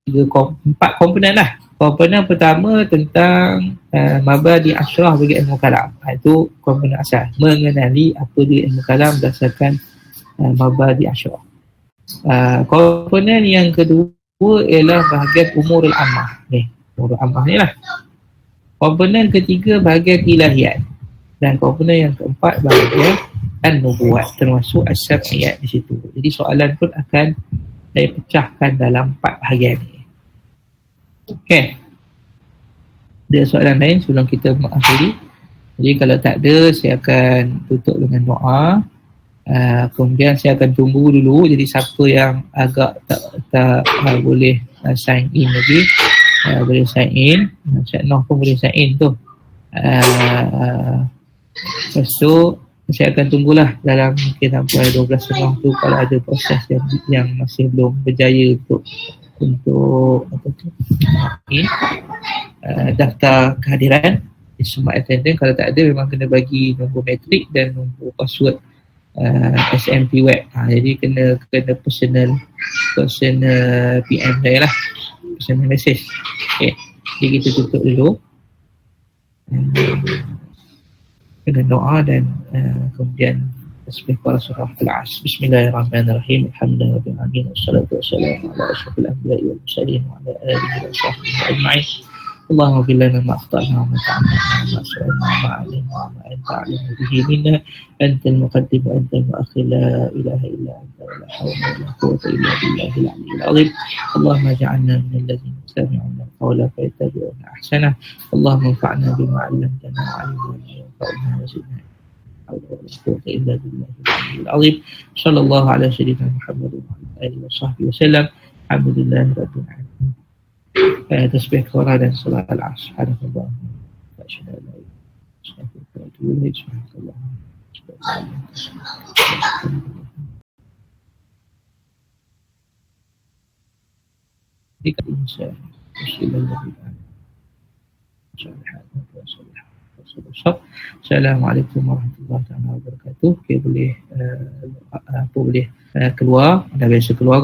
4 komponen lah. Komponen pertama tentang mabadi asyrah bagi ilmu kalam. Itu komponen asas, mengenali apa dia ilmu kalam berdasarkan mabadi asyrah. Komponen yang kedua ialah bahagian umurul ammah. Umurul ammah ni lah. Komponen ketiga bahagian ilahiyat. Dan komponen yang keempat bahagian an-nubuwat, termasuk as-sab'iyat di situ. Jadi soalan pun akan saya pecahkan dalam 4 bahagian ni. Okey. Ada soalan lain sebelum kita mengakhiri? Jadi kalau tak ada, saya akan tutup dengan doa. Kemudian saya akan tunggu dulu. Jadi siapa yang agak tak boleh sign in lagi, boleh sign in. Cik Noh pun boleh sign in tu. Lepas tu saya akan tunggulah dalam mungkin sampai 12.30 tu kalau ada proses yang masih belum berjaya untuk daftar kehadiran di semua attendant. Kalau tak ada memang kena bagi nombor metrik dan nombor password SMP web. Jadi kena personal PM saya lah, personal message. Okay. Jadi kita tutup dulu dengan doa dan kemudian tasbih para surah Al-As. Bismillahirrahmanirrahim. Alhamdulillahirabbil alamin wassalatu wassalamu ala asyrafil anbiya'i wal mursalin wa ala alihi wa sahbihi ajma'in. Allahumma fil lana ma akhtana wa ma ta'amna wa sa'alna wa alimna wa ma anta alimu bihi minna antal muqaddim wa antal muakhir la ilaha illa anta wa la hawla wa la quwwata illa billahil aliyyil azim. Allahumma ja'alna min alladhina yastami'una al-qawla fayattabi'una ahsanah. Allahumma anfa'na bima 'allamtana wa 'allimna yanfa'una wa zidna حول ولا قوة إلا بالله العلي العظيم. صلى الله على سيدنا محمد وعلى آله وصحبه وسلم. الحمد لله رب العالمين. تسبيح كورا dan salat al-asr. Subhanallah. Asyhadu an la ilaha illallah wa atubu ilaik. Subhanallah. Jika insan Bismillahirrahmanirrahim. Assalamualaikum warahmatullahi wabarakatuh. Okay, boleh keluar, dah biasa keluar.